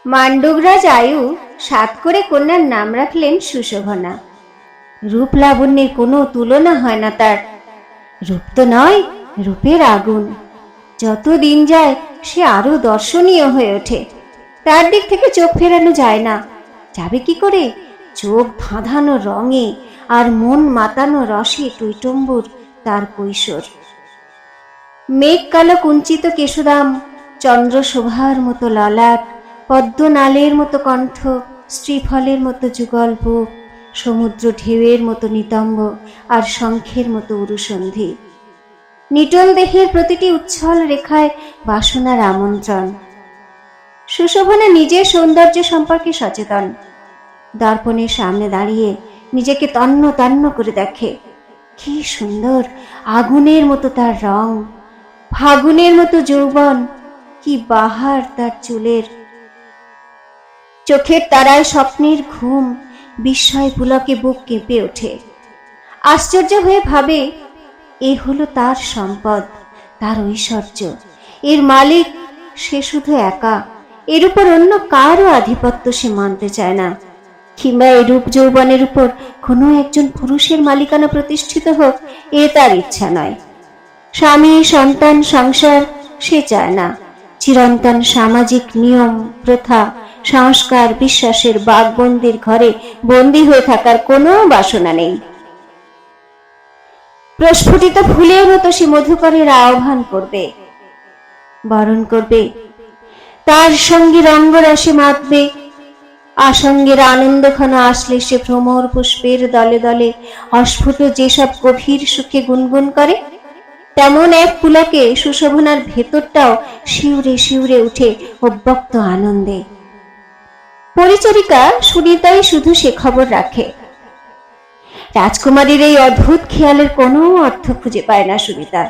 মান্ডবরাজ আয়ু 7 করে কন্যার নাম রাখলেন সুশোভনা। রূপ লাবণ্যের কোনো তুলনা হয় না তার। রূপ তো নয়, রূপের আগুন। যত দিন যায় সে আরো দর্শনীয় হয়ে ওঠে। তার দিক থেকে চোখ ফেরানো যায় না। যাবে কি করে? চোখ ধাঁধানো রঙে আর মন মাতানো রসে টইটম্বুর তার কৈশোর। মেঘ কালো কুঞ্চিত কেশদাম, চন্দ্রশোভার মতো ললাট, পদ্মনালের মতো কণ্ঠ, শ্রীফলের মতো যুগল বুক, সমুদ্র ঢেউয়ের মতো নিতম্ব আর শঙ্খের মতো উরুসন্ধি। নিটল দেহের প্রতিটি উচ্ছল রেখায় বাসনার আমন্ত্রণ। সুশোভনা নিজের সৌন্দর্য সম্পর্কে সচেতন। দর্পণের সামনে দাঁড়িয়ে নিজেকে তন্ন তন্ন করে দেখে। কি সুন্দর! আগুনের মতো তার রং, ফাগুনের মতো যৌবন, কি বাহার তার চুলের। চোখের তারায় স্বপ্নের ঘুম, বিস্ময় পুলকে বুক কেঁপে ওঠে। আশ্চর্য হয়ে ভাবে, এ হলো তার সম্পদ, তার ঐশ্বর্য। এর মালিক সে শুধু একা। এর উপর অন্য কারও আধিপত্য সে মানতে চায় না। কিংবা এই রূপ যৌবনের উপর কোনো একজন পুরুষের মালিকানা প্রতিষ্ঠিত হোক, এ তার ইচ্ছা নয়। স্বামী, সন্তান, সংসার সে চায় না। চিরন্তন সামাজিক নিয়ম, প্রথা, সংস্কার, বিশ্বাসের বাঘবন্দির ঘরে বন্দী হয়ে থাকার কোনো বাসনা নেই। প্রস্ফুটিত ফুলের মতো সে মধুকরের আহ্বান করবে, বরণ করবে, তার সঙ্গে রঙ্গরসে মাতবে। আসঙ্গের আনন্দক্ষণ আসলে সে ভ্রমর পুষ্পের দলে দলে অস্ফুট যেসব গভীর সুখে গুনগুন করে, তেমন এক পুলকে সুশোভনার ভেতরটাও শিউরে শিউরে উঠে অব্যক্ত আনন্দে। পরিচারিকা সুনিতাই শুধু সে খবর রাখে। রাজকুমারীর এই অদ্ভুত খেয়ালের কোনো অর্থ খুঁজে পায় না সুনিতা।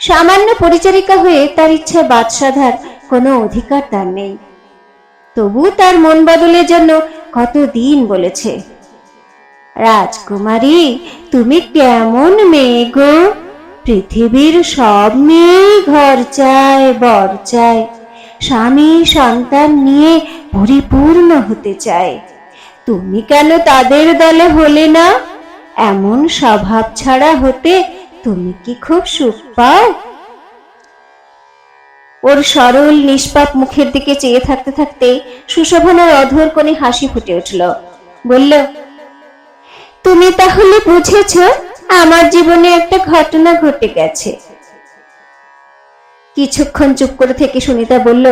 সামান্য পরিচারিকা হয়ে তার ইচ্ছায় বাদ সাধার কোনো অধিকার তার নেই। তবু তার মন বদলের জন্য কতদিন বলেছে, রাজকুমারী তুমি কেমন মেয়ে গো? পৃথিবীর সব মেয়েই ঘর চায়, বর চায়, স্বামী সন্তান নিয়ে পরিপূর্ণ হতে চায়। তুমি কেন তাদের দলে হলে না? এমন স্বভাব ছাড়া হতে তুমি কি খুব সুখ পাও? ওর সরল নিষ্পাপ মুখের দিকে চেয়ে থাকতে থাকতে সুশোভনার অধর কোণে হাসি ফুটে উঠল। বলল, তুমি তাহলে বুঝেছ আমার জীবনে একটা ঘটনা ঘটে গেছে। কিছুক্ষণ চুপ করে থেকে সুনিতা বলল,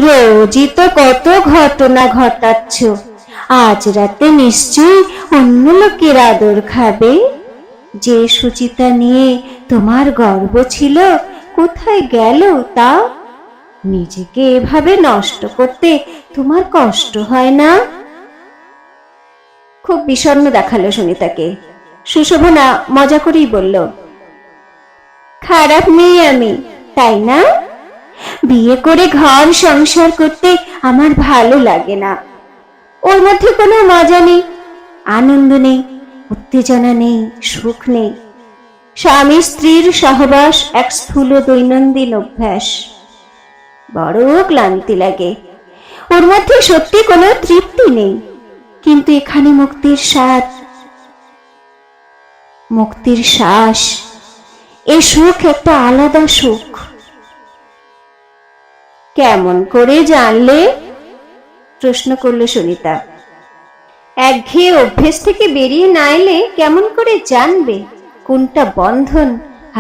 রোজই তো কত ঘটনা ঘটাচ্ছ, আজ রাতে নিশ্চয়ই অন্য লোকের আদর খাবে। যে সুচিতা নিয়ে তোমার গর্ব ছিল কোথায় গেল তা? নিজেকে এভাবে নষ্ট করতে তোমার কষ্ট হয় না? খুব বিষণ্ণ দেখালো সুনিতাকে। সুশোভনা মজা করেই বলল, খারাপ মেয়ে আমি, তাই না? বিয়ে করে ঘর সংসার করতে আমার ভালো লাগে না। ওর মধ্যে কোনো মজা নেই, আনন্দ নেই, উত্তেজনা নেই, সুখ নেই। স্বামী স্ত্রীর সহবাস এক স্থূল দৈনন্দিন অভ্যাস। বড় ক্লান্তি লাগে। ওর মধ্যে সত্যি কোনো তৃপ্তি নেই। কিন্তু এখানে মুক্তির স্বাদ, মুক্তির শ্বাস, এ সুখ একটা আলাদা সুখ। কেমন করে জানলে? প্রশ্ন করল সুনিতা। একঘেয়ে অভ্যেস থেকে বেরিয়ে না এলে কেমন করে জানবে কোনটা বন্ধন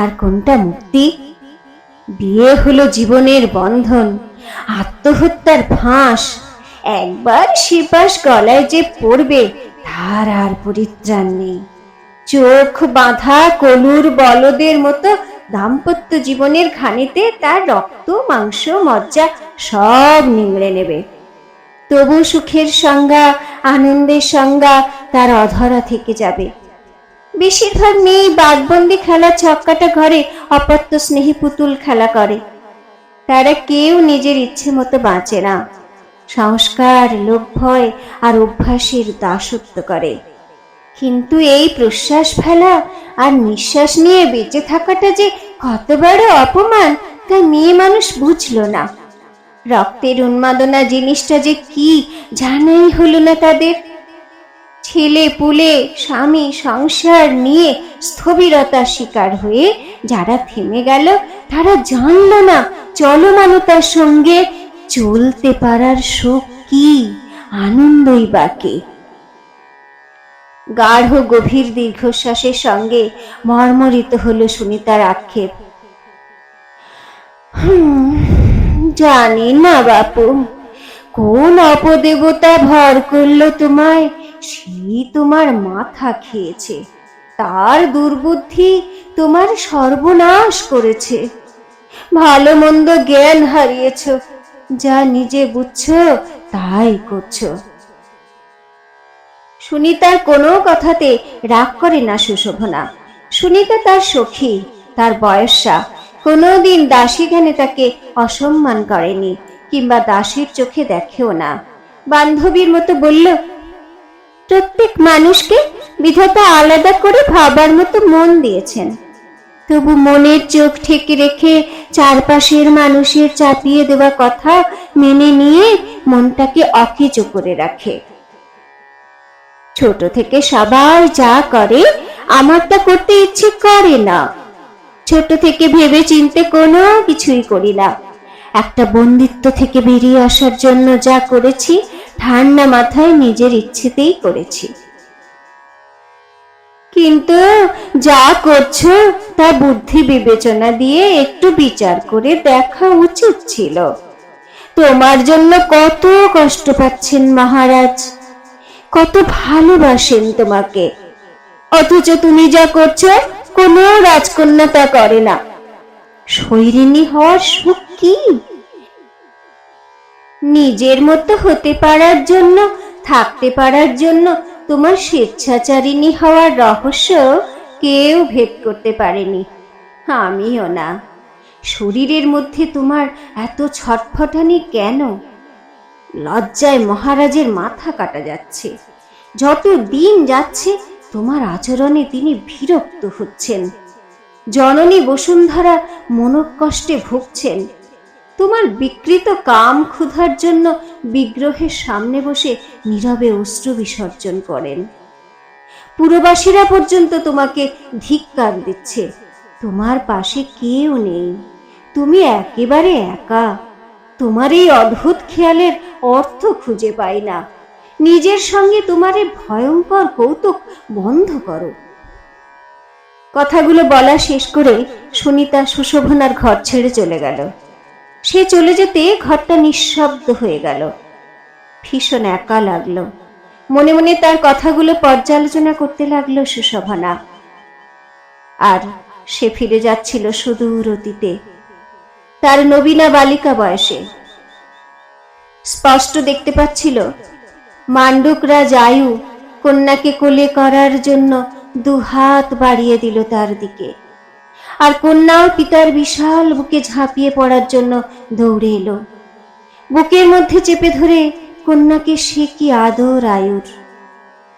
আর কোনটা মুক্তি? বিয়ে হলো জীবনের বন্ধন, আত্মহত্যার ফাঁস। একবার শিপাশ গলায় যে পড়বে তার আর পরিত্রাণ নেই। চোখ বাঁধা কলুর বলদের মতো দাম্পত্য জীবনের ঘানিতে তার রক্ত, মাংস, মজ্জা সব নিংড়ে নেবে। তবু সুখের সংজ্ঞা, আনন্দের সংজ্ঞা তার অধরা থেকে যাবে। বেশিরভাগ মেয়ে বাঘবন্দি খেলা ছক্কাটা ঘরে অপত্য স্নেহী পুতুল খেলা করে। তারা কেউ নিজের ইচ্ছে মতো বাঁচে না। সংস্কার, লোক ভয় আর অভ্যাসের দাসত্ব করে। কিন্তু এই প্রশ্বাস ফেলা আর নিঃশ্বাস নিয়ে বেঁচে থাকাটা যে কত বড় অপমান তা মেয়ে মানুষ বুঝল না। রক্তের উন্মাদনা জিনিসটা যে কি জানাই হলো না তাদের। ছেলে পুলে স্বামী সংসার নিয়ে স্থবিরতার শিকার হয়ে যারা থেমে গেল, তারা জানল না চলমানতার সঙ্গে চলতে পারার সুখ কি, আনন্দই বাকি। গাঢ় গভীর দীর্ঘশ্বাসের সঙ্গে মর্মরিত হলো সুনিতার আক্ষেপ। জানি না বাপু, কোন অপদেবতা ভর করলো তোমায়, সেই তোমার মাথা খেয়েছে, তার দুর্বুদ্ধি তোমার সর্বনাশ করেছে। ভালো মন্দ জ্ঞান হারিয়েছ, যা নিজে বুঝছো তাই করছো। সুনিতার কোনো কথাতে রাগ করে না সুশোভনা। সুনিতা তার সখী, তার বয়সা, কোনোদিন দাসী জ্ঞানে তাকে অসম্মান করেনি, কিংবা দাসীর চোখে দেখেও না। বান্ধবীর মতো বলল, প্রত্যেক মানুষকে বিধাতা আলাদা করে ভাবার মতো মন দিয়েছেন, তবু মনের চোখ ঠেকে রেখে চারপাশের মানুষের চাপিয়ে দেওয়া কথা মেনে নিয়ে মনটাকে অকেজো করে রাখে। ছোট থেকে সবাই যা করে আমারটা করতে ইচ্ছে করে না। ছোট থেকে ভেবে চিনতে কোনো কিছুই করি না। একটা বন্দিত্ব থেকে বেরিয়ে আসার জন্য যা করেছি ঠান্ডা মাথায় নিজের ইচ্ছেতেই করেছি। কিন্তু যা করছো তা বুদ্ধি বিবেচনা দিয়ে একটু বিচার করে দেখা উচিত ছিল। তোমার জন্য কত কষ্ট পাচ্ছেন মহারাজ, কত ভালোবাসেন তোমাকে, অথচ তুমি যা করছো কোনো রাজকন্যা তা করে না। শৈরিনী হওয়ার সুখ কি? নিজের মতো হতে পারার জন্য, থাকতে পারার জন্য তোমার স্বেচ্ছাচারিণী হওয়ার রহস্য কেউ ভেদ করতে পারেনি, আমিও না। শরীরের মধ্যে তোমার এত ছটফটানি কেন? লজ্জায় মহারাজের মাথা কাটা যাচ্ছে। যত দিন যাচ্ছে তোমার আচরণে তিনি বিরক্ত হচ্ছেন। জননী বসুন্ধরা মনোকষ্টে ভুগছেন। তোমার বিকৃত কাম ক্ষুধার জন্য বিগ্রহের সামনে বসে নীরবে অশ্রু বিসর্জন করেন। পুরবাসীরা পর্যন্ত তোমাকে ধিক্কার দিচ্ছে। তোমার পাশে কেউ নেই, তুমি একেবারে একা। তোমার এই অদ্ভুত খেয়ালের অর্থ খুঁজে পাই না। নিজের সঙ্গে তোমার এই ভয়ঙ্কর কৌতুক বন্ধ করো। কথাগুলো বলা শেষ করে সুনিতা সুশোভনার ঘর ছেড়ে চলে গেল। সে চলে যেতে ঘরটা নিঃশব্দ হয়ে গেল। ভীষণ একা লাগলো। মনে মনে তার কথাগুলো পর্যালোচনা করতে লাগলো সুশোভনা। আর সে ফিরে যাচ্ছিল সুদূর অতীতে, তার নবীনা বালিকা বয়সে। স্পষ্ট দেখতে পাচ্ছিল মান্ডুকরা জায়ু কন্যাকে কোলে করার জন্য দুহাত বাড়িয়ে দিল তার দিকে, আর কন্যাও পিতার বিশাল বুকে ঝাঁপিয়ে পড়ার জন্য দৌড়ে এলো। বুকের মধ্যে চেপে ধরে কন্যাকে সে কি আদর আয়ুর!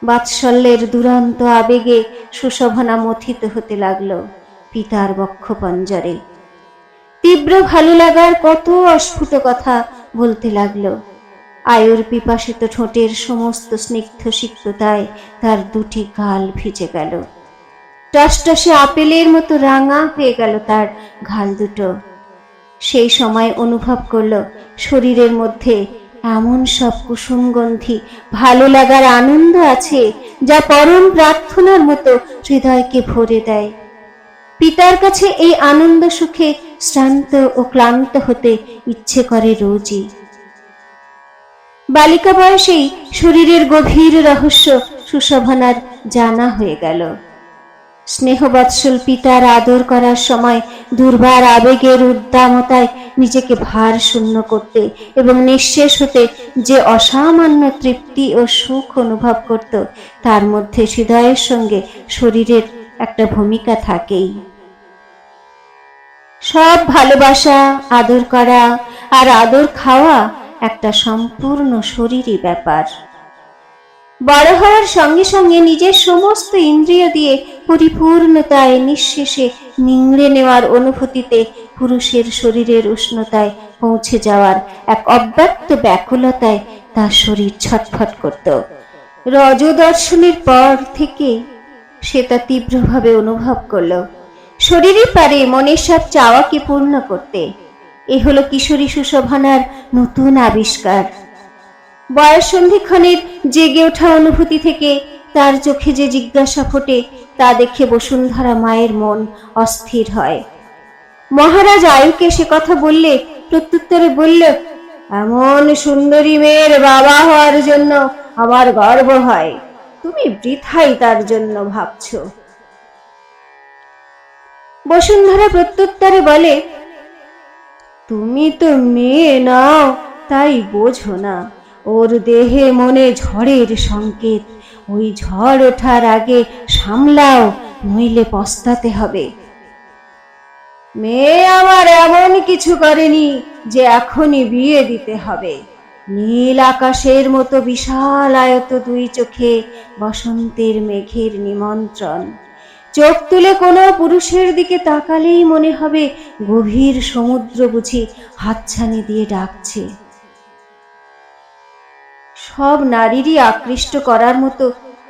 বাৎসল্যের দুরন্ত আবেগে সুশোভনা মথিত হতে লাগলো পিতার বক্ষপঞ্জরে। তীব্র ভালো লাগার কত অস্ফুট কথা বলতে লাগলো। আয়ুর পিপাসিত ঠোঁটের সমস্ত স্নিগ্ধ সিক্ততায় তার দুটি গাল ভিজে গেল। টসটসে আপেলের মতো রাঙা হয়ে গেল তার গাল দুটো। সেই সময় অনুভব করলো শরীরের মধ্যে এমন সব কুসুমগন্ধি ভালো লাগার আনন্দ আছে যা পরম প্রার্থনার মতো হৃদয়কে ভরে দেয়। পিতার কাছে এই আনন্দ সুখে শ্রান্ত ও ক্লান্ত হতে ইচ্ছে করে রোজই। বালিকা বয়সেই শরীরের গভীর রহস্য সুশোভনার জানা হয়ে গেল। স্নেহবৎসল পিতার আদর করার সময় দুর্বার আবেগের উদ্দামতায় নিজেকে ভার শূন্য করতে এবং নিঃশেষ হতে যে অসামান্য তৃপ্তি ও সুখ অনুভব করত, তার মধ্যে হৃদয়ের সঙ্গে শরীরের একটা ভূমিকা থাকেই। সব ভালোবাসা, আদর করা আর আদর খাওয়া একটা সম্পূর্ণ শরীরী ব্যাপার। বড় হওয়ার সঙ্গে সঙ্গে নিজের সমস্ত ইন্দ্রিয় দিয়ে পরিপূর্ণতায় নিঃশেষে নিংড়ে নেওয়ার অনুভূতিতে পুরুষের শরীরের উষ্ণতায় পৌঁছে যাওয়ার এক অব্যক্ত ব্যাকুলতায় তার শরীর ছটফট করত। রজদর্শনের পর থেকে সে তা তীব্রভাবে অনুভব করল। শরীরই পারে মনের সব চাওয়াকে পূর্ণ করতে। এ হলো কিশোরী সুশোভনার নতুন আবিষ্কার। বয়স সন্ধিক্ষণের জেগে ওঠা অনুভূতি থেকে তার চোখে যে জিজ্ঞাসা ফোটে তা দেখে বসুন্ধরা মায়ের মন অস্থির হয়। মহারাজ আয়ুকে সে কথা বললে প্রত্যুত্তরে বলল, এমন সুন্দরী মেয়ের বাবা হওয়ার জন্য আমার গর্ব হয়। তুমি বৃথাই তার জন্য ভাবছ। বসুন্ধরা প্রত্যুত্তরে বলে, তুমি তো মেয়ে নাও, তাই বোঝো না। ওর দেহে মনে ঝড়ের সংকেত। ওই ঝড় ওঠার আগে সামলাও, নইলে পস্তাতে হবে। মেয়ে আমার এমন কিছু করেনি যে এখনই বিয়ে দিতে হবে। নীল আকাশের মতো বিশাল আয়ত দুই চোখে বসন্তের মেঘের নিমন্ত্রণ। চোখ তুলে কোনো পুরুষের দিকে তাকালেই মনে হবে গভীর সমুদ্র বুঝি হাতছানি দিয়ে ডাকছে। সব নারীরই আকৃষ্ট করার মতো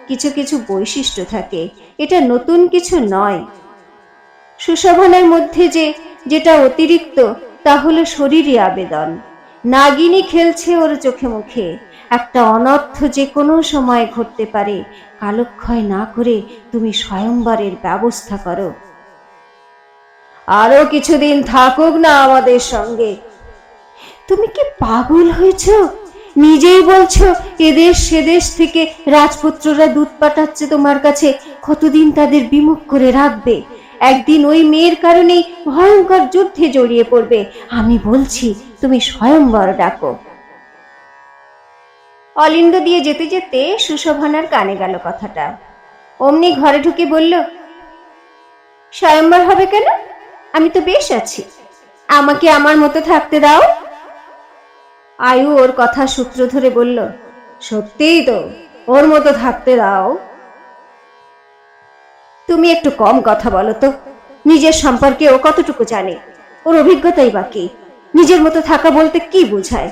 কিছু কিছু বৈশিষ্ট্য থাকে, এটা নতুন কিছু নয়। সুশোভনার মধ্যে যেটা অতিরিক্ত তা হলো শরীরী আবেদন। নাগিনী খেলছে ওর চোখে মুখে। একটা অনর্থ যে কোনো সময় ঘটতে পারে। কালক্ষয় না করে তুমি স্বয়ংবরের ব্যবস্থা করো। আরো কিছুদিন থাকুক না আমাদের সঙ্গে। তুমি কি পাগল হয়েছ? নিজেই বলছো এদেশ সেদেশ থেকে রাজপুত্ররা দুধ পাঠাচ্ছে তোমার কাছে। কতদিন তাদের বিমুখ করে রাখবে? একদিন ওই মেয়ের কারণেই ভয়ঙ্কর যুদ্ধে জড়িয়ে পড়বে। আমি বলছি তুমি স্বয়ংবর ডাকো। অলিন্দ দিয়ে যেতে যেতে সুশোভনার কানে গেল কথাটা। অমনি ঘরে ঢুকে বলল, স্বয়ংবর হবে কেন? আমি তো বেশ আছি, আমাকে আমার মতো থাকতে দাও। আয়ু ওর কথা সূত্র ধরে বলল, সত্যিই তো, ওর মতো থাকতে দাও। তুমি একটু কম কথা বলো তো। নিজের সম্পর্কে ও কতটুকু জানে? ওর অভিজ্ঞতাই বাকি। নিজের মতো থাকা বলতে কি বোঝায়?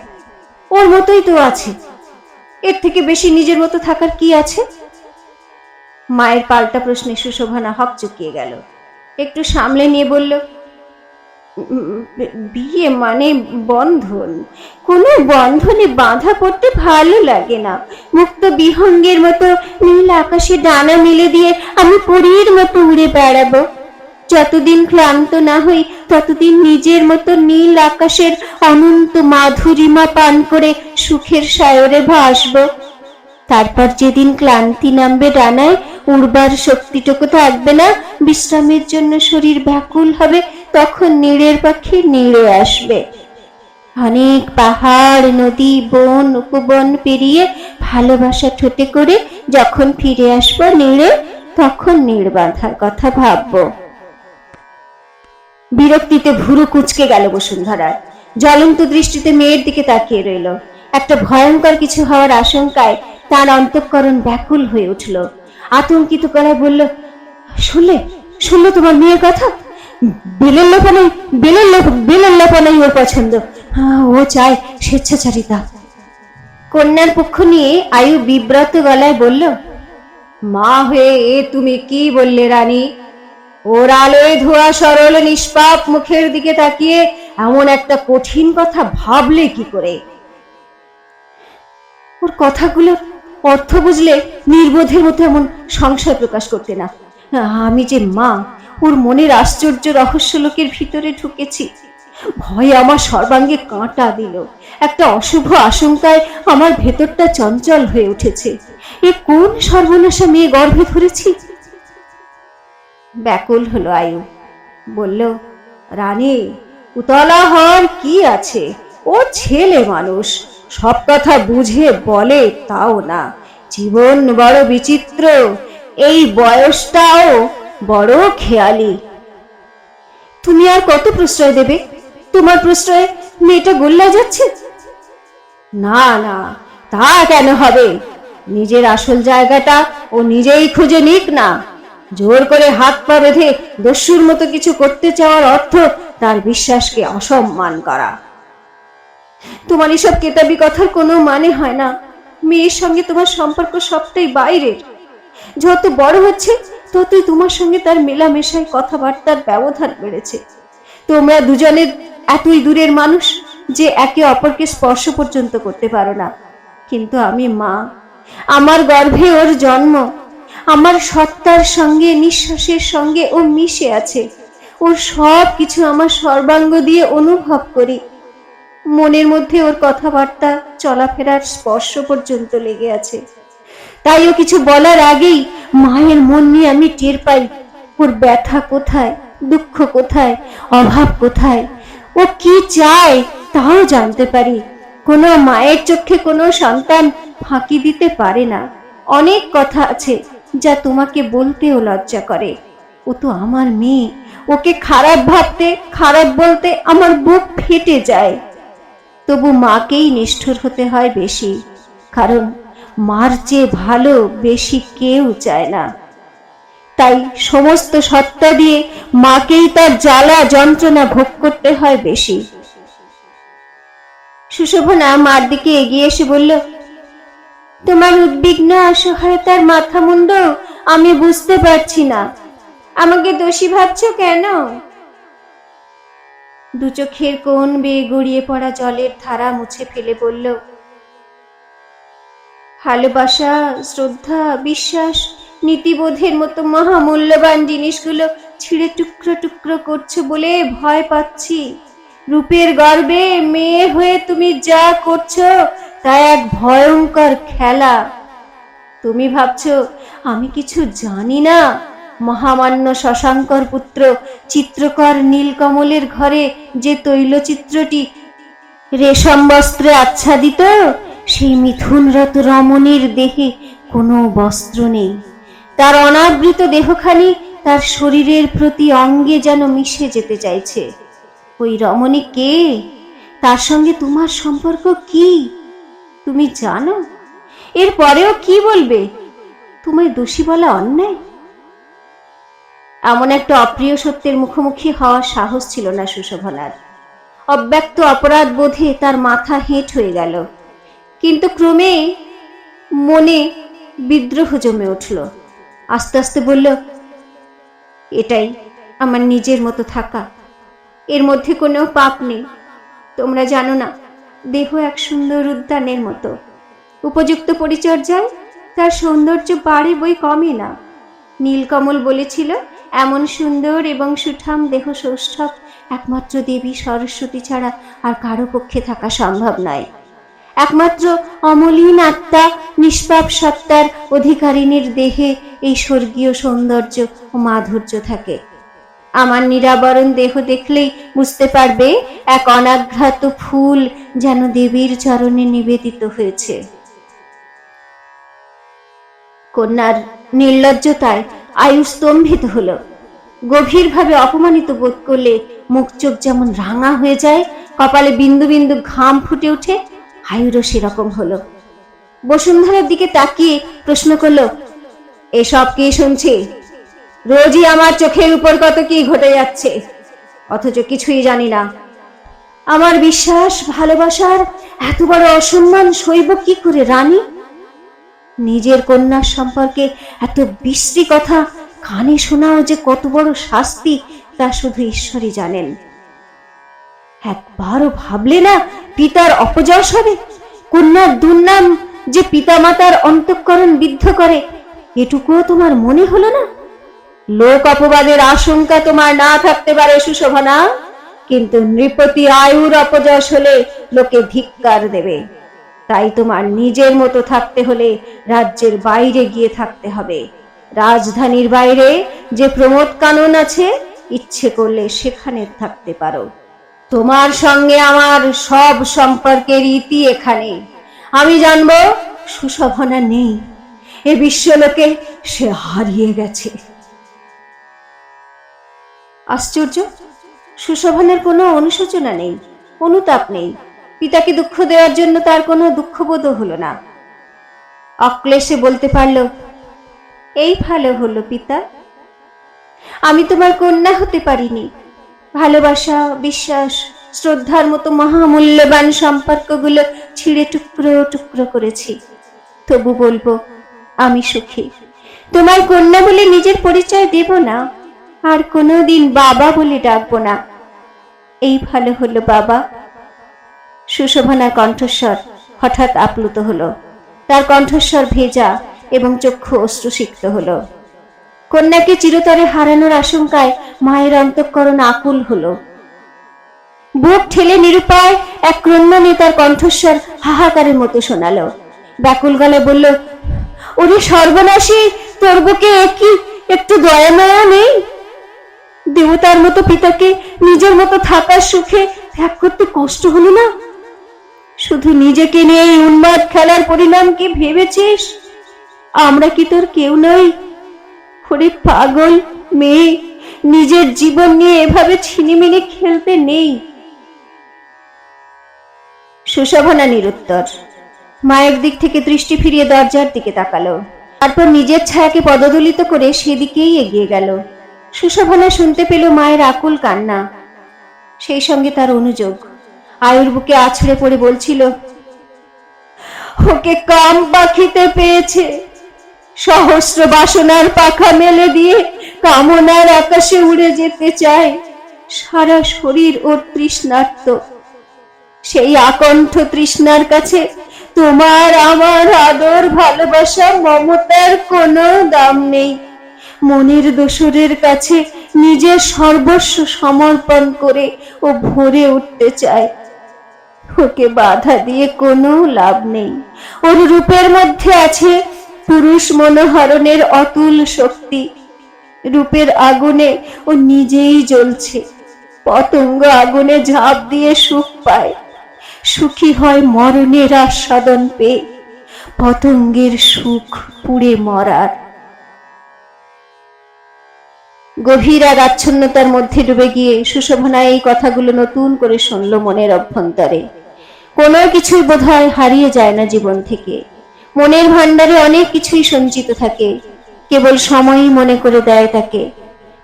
ওর মতোই তো আছে, এর থেকে বেশি নিজের মতো থাকার কি আছে? মায়ের পাল্টা প্রশ্নে সুশোভনা হকচকিয়ে গেল। একটু সামলে নিয়ে বলল, বিয়ে মানে বন্ধন। কোনো বন্ধনে বাঁধা পড়তে ভালো লাগে না। মুক্ত বিহঙ্গের মতো নীল আকাশে ডানা মেলে দিয়ে আমি পরীর মতো উড়ে বেড়াবো। যতদিন ক্লান্ত না হই ততদিন নিজের মতো নীল আকাশের অনন্ত মাধুরিমা পান করে সুখের সায়রে ভাসবো। তারপর যেদিন ক্লান্তি নামবে ডানায়, উড়বার শক্তিটুকু থাকবে না, বিশ্রামের জন্য শরীর ব্যাকুল হবে, তখন নীড়ের পাখি নীড়ে আসবে। অনেক পাহাড় নদী বন উপবন পেরিয়ে ভালোবাসা ঠোঁটে করে যখন ফিরে আসবো নীড়ে, তখন নীড় বাঁধার কথা ভাববো। বিরক্তিতে ভুরু কুঁচকে গেল বসুন্ধরার। জ্বলন্ত দৃষ্টিতে মেয়ের দিকে তাকিয়ে রইল। একটা ভয়ঙ্কর কিছু হওয়ার আশঙ্কায় তার অন্তঃকরণ ব্যাকুল হয়ে উঠল। আতঙ্কিত গলায় বলল, শুনলে তোমার মেয়ের কথা? বেলের লোপানাই ওর পছন্দ। ও চায় স্বেচ্ছাচারিতা। কন্যার পক্ষ নিয়ে আয়ু বিব্রত গলায় বলল, মা হয়ে এ তুমি কি বললে রানী? ওর আলোয় ধোয়া সরল নিষ্পাপ মুখের দিকে তাকিয়ে এমন একটা কঠিন কথা ভাবলে কি করে? ওর কথাগুলোর অর্থ বুঝলে নির্বোধের মতো এমন সংশয় প্রকাশ করতে না। আমি যে মা, ওর মনের আশ্চর্য রহস্য লোকের ভিতরে ঢুকেছি। ভয়ে আমার সর্বাঙ্গে কাঁটা দিল। একটা অশুভ আশঙ্কায় আমার ভেতরটা চঞ্চল হয়ে উঠেছে। এ কোন সর্বনাশা মেয়ে গর্ভে ধরেছি? ব্যাকুল হলো আয়ু। বলল, রানী, উতলা হওয়ার কি আছে? ও ছেলে মানুষ, সব কথা বুঝে বলে তাও না। জীবন বড় বিচিত্র, এই বয়সটাও বড় খেয়ালি। তুমি আর কত প্রশ্রয় দেবে? তোমার প্রশ্রয়ে মেয়েটা গোল্লা যাচ্ছে। না না, তা কেন হবে? নিজের আসল জায়গাটা ও নিজেই খুঁজে নিক না। জোর করে হাত পা বেঁধে দস্যুর মতো কিছু করতে চাওয়ার অর্থ তার বিশ্বাসকে অসম্মান করা। তোমার এসব কেতাবি কথার কোনো মানে হয় না। মেয়ের সঙ্গে তোমার সম্পর্ক সবটাই বাইরের। যত বড় হচ্ছে ততই তোমার সঙ্গে তার মেলামেশায় কথাবার্তার ব্যবধান বেড়েছে। তোমরা দুজনের এতই দূরের মানুষ যে একে অপরকে স্পর্শ পর্যন্ত করতে পারো না। কিন্তু আমি মা, আমার গর্ভে ওর জন্ম, আমার সত্তার সঙ্গে নিঃশ্বাসের সঙ্গে ও মিশে আছে। ওর সব কিছু আমার সর্বাঙ্গ দিয়ে অনুভব করি। মনের মধ্যে ওর কথাবার্তা, চলাফেরার স্পর্শ পর্যন্ত লেগে আছে। তাই ও কিছু বলার আগেই মায়ের মন নিয়ে আমি টের পাই ওর ব্যথা কোথায়, দুঃখ কোথায়, অভাব কোথায়। ও কি চায় তাও জানতে পারি। কোনো মায়ের চোখে কোনো সন্তান ফাঁকি দিতে পারে না। অনেক কথা আছে যা তোমাকে বলতেও লজ্জা করে। ও তো আমার মেয়ে, ওকে খারাপ ভাবতে, খারাপ বলতে আমার বুক ফেটে যায়। তবু মাকেই নিষ্ঠুর হতে হয় বেশি, কারণ মার চেয়ে ভালো বেশি কেউ চায় না। তাই সমস্ত সত্তা দিয়ে মাকেই তার জ্বালা যন্ত্রণা ভোগ করতে হয় বেশি। সুশোভনা মার দিকে এগিয়ে এসে বলল, তোমার উদ্বিগ্ন অসহায়তার মাথা মুন্ড আমি বুঝতে পারছি না। আমাকে দোষী ভাবছো কেন? দু চোখের কোণ বেয়ে গড়িয়ে পড়া জলের ধারা মুছে ফেলে বলল, ভালোবাসা, শ্রদ্ধা, বিশ্বাস, নীতিবোধের মতো মহামূল্যবান জিনিসগুলো ছিঁড়ে টুকরো টুকরো করছো বলে ভয় পাচ্ছি। রূপের গর্বে মেয়ে হয়ে তুমি যা করছো তা এক ভয়ঙ্কর খেলা। তুমি ভাবছো আমি কিছু জানি না? মহামান্য শশাঙ্কর পুত্র চিত্রকর নীলকমলের ঘরে যে তৈলচিত্রটি রেশম বস্ত্রে আচ্ছাদিত, সেই মিথুনরত রমণীর দেহে কোনো বস্ত্র নেই। তার অনাবৃত দেহখানি তার শরীরের প্রতি অঙ্গে যেন মিশে যেতে চাইছে। ওই রমণী কে? তার সঙ্গে তোমার সম্পর্ক কি তুমি জানো? এর পরেও কি বলবে? তোমায় দোষী বলা অন্যায়? এমন একটা অপ্রিয় সত্যের মুখোমুখি হওয়ার সাহস ছিল না সুশোভনার। অব্যক্ত অপরাধ বোধে তার মাথা হেঁট হয়ে গেল। কিন্তু ক্রমে মনে বিদ্রোহ জমে উঠল। আস্তে আস্তে বলল, এটাই আমার নিজের মতো থাকা। এর মধ্যে কোনো পাপ নেই। তোমরা জানো না, দেহ এক সুন্দর উদ্যানের মতো। উপযুক্ত পরিচর্যায় তার সৌন্দর্য বাড়ে বই কমে না। নীলকমল বলেছিল, এমন সুন্দর এবং সুঠাম দেহ সৌষ্ঠব একমাত্র দেবী সরস্বতী ছাড়া আর কারো পক্ষে থাকা সম্ভব নয়। একমাত্র অমলিন আত্মা, নিষ্পাপ সত্তার অধিকারিণীর দেহে এই স্বর্গীয় সৌন্দর্য ও মাধুর্য থাকে। আমার নিরাবরণ দেহ দেখলেই বুঝতে পারবে এক অনাঘ্রাত ফুল যেন দেবীর চরণে নিবেদিত হয়েছে। কন্যার নির্লজ্জতায় আয়ু স্তম্ভিত হলো। গভীরভাবে অপমানিত বোধ করলে মুখ চোখ যেমন রাঙা হয়ে যায়, কপালে বিন্দু বিন্দু ঘাম ফুটে ওঠে, আয়ুরও সেরকম হলো। বসুন্ধরার দিকে তাকিয়ে প্রশ্ন করলো, এসব কি শুনছি? রোজই আমার চোখের উপর কত কি ঘটে যাচ্ছে, অথচ কিছুই জানি না। আমার বিশ্বাস, ভালোবাসার এত বড় অসম্মান সইব কি করে রানী? নিজের কন্যার সম্পর্কে এত বিশ্রী কথা কানে শোনাও যে কত বড় শাস্তি তা শুধু ঈশ্বরই জানেন। একবারও ভাবলে না পিতার অপযশ হবে? কন্যার দুর্নাম যে পিতামাতার অন্তঃকরণ বিদ্ধ করে, এটুকুও তোমার মনে হলো না? লোক অপবাদের আশঙ্কা তোমার না থাকতে পারে সুশোভনা, কিন্তু নৃপতি আয়ুর অপযশ হলে লোকে ধিক্কার দেবে। তাই তোমার নিজের মতো থাকতে হলে রাজ্যের বাইরে গিয়ে থাকতে হবে। রাজধানীর বাইরে যে প্রমোদ কানন আছে, ইচ্ছে করলে সেখানে থাকতে পারো। তোমার সঙ্গে আমার সব সম্পর্কের ইতি এখানে। আমি জানবো সুশোভনা নেই, এ বিশ্বলোকে সে হারিয়ে গেছে। আশ্চর্য, সুশোভনের কোনো অনুশোচনা নেই, অনুতাপ নেই। পিতাকে দুঃখ দেওয়ার জন্য তার কোনো দুঃখবোধ হলো না। অক্লেশে বলতে পারল, এই ভালো হলো পিতা, আমি তোমার কন্যা হতে পারিনি। ভালোবাসা, বিশ্বাস, শ্রদ্ধার মতো মহামূল্যবান সম্পর্কগুলো ছিঁড়ে টুকরো টুকরো করেছি। তবু বলবো আমি সুখী। তোমার কন্যা বলে নিজের পরিচয় দেব না, আর কোনোদিন বাবা বলে ডাকবো না। এই ভালো হলো বাবা। সুশোভনার কণ্ঠস্বর হঠাৎ আপ্লুত হলো। তার কণ্ঠস্বর ভেজা এবং চক্ষু অশ্রুসিক্ত হলো। কন্যাকে চিরতরে হারানোর আশঙ্কায় মায়ের অন্তঃকরণ আকুল হলো। বুক ঠেলে নিরুপায় এক ক্রন্দনে তার কণ্ঠস্বর হাহাকারের মতো শোনালো। ব্যাকুল গলায় বলল, ওরে সর্বনাশী, তোর বুকে একটু দয়া মায়া নেই? দেবতার মতো পিতাকে নিজের মতো থাকার সুখে ত্যাগ করতে কষ্ট হলো না? শুধু নিজেকে নিয়ে এই উন্মাদ খেলার পরিণাম কি ভেবেছিস? আমরা কি তোর কেউ নই? ওরে পাগল মেয়ে, নিজের জীবন নিয়ে এভাবে ছিনিমিনি খেলতে নেই। সুশোভনা নিরুত্তর। মায়ের দিক থেকে দৃষ্টি ফিরিয়ে দরজার দিকে তাকালো। তারপর নিজের ছায়াকে পদদলিত করে সেদিকেই এগিয়ে গেল। সুশোভনা শুনতে পেল মায়ের আকুল কান্না, সেই সঙ্গে তার অনুযোগ। আয়ুর বুকে আছড়ে পড়ে বলছিল, ওকে কাম পাখিতে পেয়েছে, সহস্র বাসনার পাখা মেলে দিয়ে কামনার আকাশে উড়ে যেতে চায়। সারা শরীর ওর তৃষ্ণার্ত। সেই আকণ্ঠ তৃষ্ণার কাছে তোমার আমার আদর, ভালোবাসা, মমতার কোনো দাম নেই। মনের দোসরের কাছে নিজের সর্বস্ব সমর্পণ করে ও ভরে উঠতে চায়। ওকে বাধা দিয়ে কোনো লাভ নেই। ওর রূপের মধ্যে আছে পুরুষ মনোহরণের অতুল শক্তি। রূপের আগুনে ও নিজেই জ্বলছে। পতঙ্গ আগুনে ঝাঁপ দিয়ে সুখ পায়, সুখী হয় মরণের আস্বাদন পেয়ে। পতঙ্গের সুখ পুড়ে মরার। গভীর আর আচ্ছন্নতার মধ্যে ডুবে গিয়ে সুশোভনা এই কথাগুলো নতুন করে শুনল মনের অভ্যন্তরে। কোনো কিছুই বোধহয় হারিয়ে যায় না জীবন থেকে। মনের ভান্ডারে অনেক কিছুই সঞ্চিত থাকে, কেবল সময়ই মনে করে দেয় তাকে।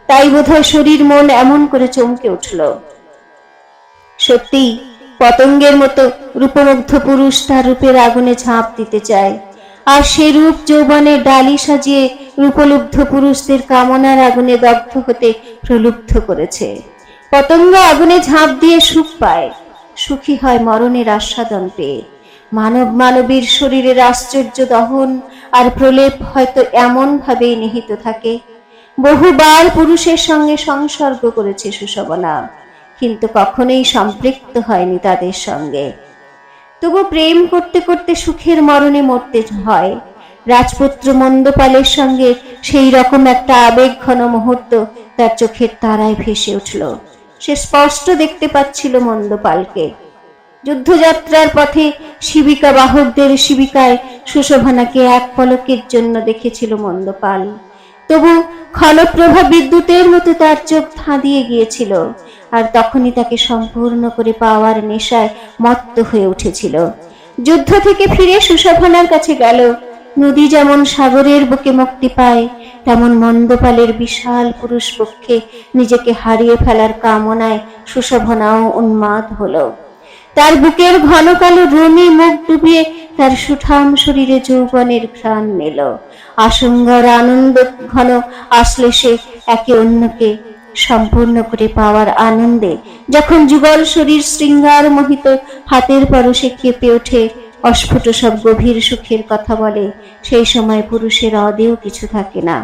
তাই বোধহয় শরীর মন এমন করে চমকে উঠল। সত্যি পতঙ্গের মতো রূপমুগ্ধ পুরুষ তার রূপের আগুনে ঝাঁপ দিতে চায়, আর সে রূপ যৌবনে ডালি সাজিয়ে রূপলুব্ধ পুরুষদের কামনার আগুনে দগ্ধ হতে প্রলুব্ধ করেছে। পতঙ্গ আগুনে ঝাঁপ দিয়ে সুখ পায়, সুখী হয় মরণের আস্বাদন পেয়ে। মানব মানবীর শরীরের আশ্চর্য দহন আর প্রলেপ হয়তো এমন ভাবেই নিহিত থাকে। বহুবার পুরুষের সঙ্গে সংসর্গ করেছে সুশোভনা, কিন্তু কখনোই সম্পৃক্ত হয়নি তাদের সঙ্গে। তবু প্রেম করতে করতে সুখের মরণে মরতে হয়। রাজপুত্র মন্দপালের সঙ্গে সেই রকম একটা আবেগ ঘন মুহূর্ত তার চোখের তারায় ভেসে উঠল। সে স্পষ্ট দেখতে পাচ্ছিল মন্দপালকে। যুদ্ধযাত্রার পথে শিবিকা বাহকদের শিবিকায় সুশোভনাকে এক পলকের জন্য দেখেছিল মন্দপাল। তবু ক্ষণপ্রভা বিদ্যুতের মতো তার চোখ ধাঁধিয়ে গিয়েছিল, আর তখনই তাকে সম্পূর্ণ করে পাওয়ার নেশায় মত্ত হয়ে উঠেছিল। যুদ্ধ থেকে ফিরে সুশোভনার কাছে গেল। নদী যেমন সাগরের বুকে মুক্তি পায়, তেমন মন্দপালের বিশাল পুরুষ পক্ষে নিজেকে হারিয়ে ফেলার কামনায় সুশোভনাও উন্মাদ হলো। তার বুকের ঘন কালো রোমে মুখ ডুবিয়ে তার সুঠাম শরীরে যৌবনের ঘ্রাণ নিল। আশঙ্কার আনন্দ ঘন আশ্লেষে একে অন্যকে সম্পূর্ণ করে পাওয়ার আনন্দে যখন যুগল শরীর শৃঙ্গার মোহিত হাতের পরশে কেঁপে ওঠে, অস্ফুট সব গভীর সুখের কথা বলে, সেই সময় পুরুষের অদেও কিছু থাকে না।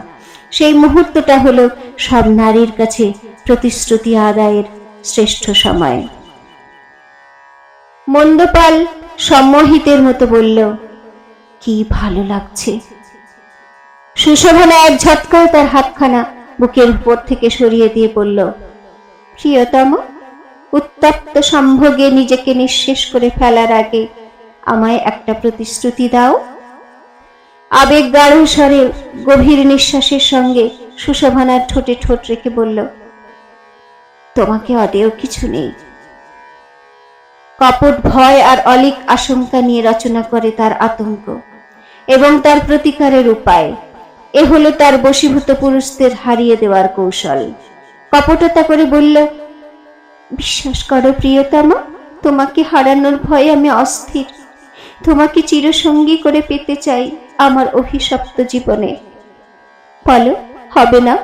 সেই মুহূর্তটা হলো সব নারীর কাছে প্রতিশ্রুতি আদায়ের শ্রেষ্ঠ সময়। মন্দপাল সম্মোহিতের মতো বলল, কি ভালো লাগছে। সুশোভনা এক ঝটকায় তার হাতখানা বুকের উপর থেকে সরিয়ে দিয়ে বলল, প্রিয়তম, উত্তপ্ত সম্ভোগে নিজেকে নিঃশেষ করে ফেলার আগে আমায় একটা প্রতিশ্রুতি দাও। আবেগ গাঢ় স্বরে গভীর নিঃশ্বাসের সঙ্গে সুশোভনার ঠোঁটে ঠোঁট রেখে বলল, তোমাকে অদেয় কিছু নেই। কপট ভয় আর অলিক আশঙ্কা নিয়ে রচনা করে তার আতঙ্ক এবং তার প্রতিকারের উপায়। এ হলো তার বশীভূত পুরুষদের হারিয়ে দেওয়ার কৌশল। কপটতা করে বলল, বিশ্বাস করো প্রিয়তমা, তোমাকে হারানোর ভয়ে আমি অস্থির। তোমাকে চিরসঙ্গী করে পেতে চাই আমার অভিশপ্ত জীবনে। বলো, হবে না?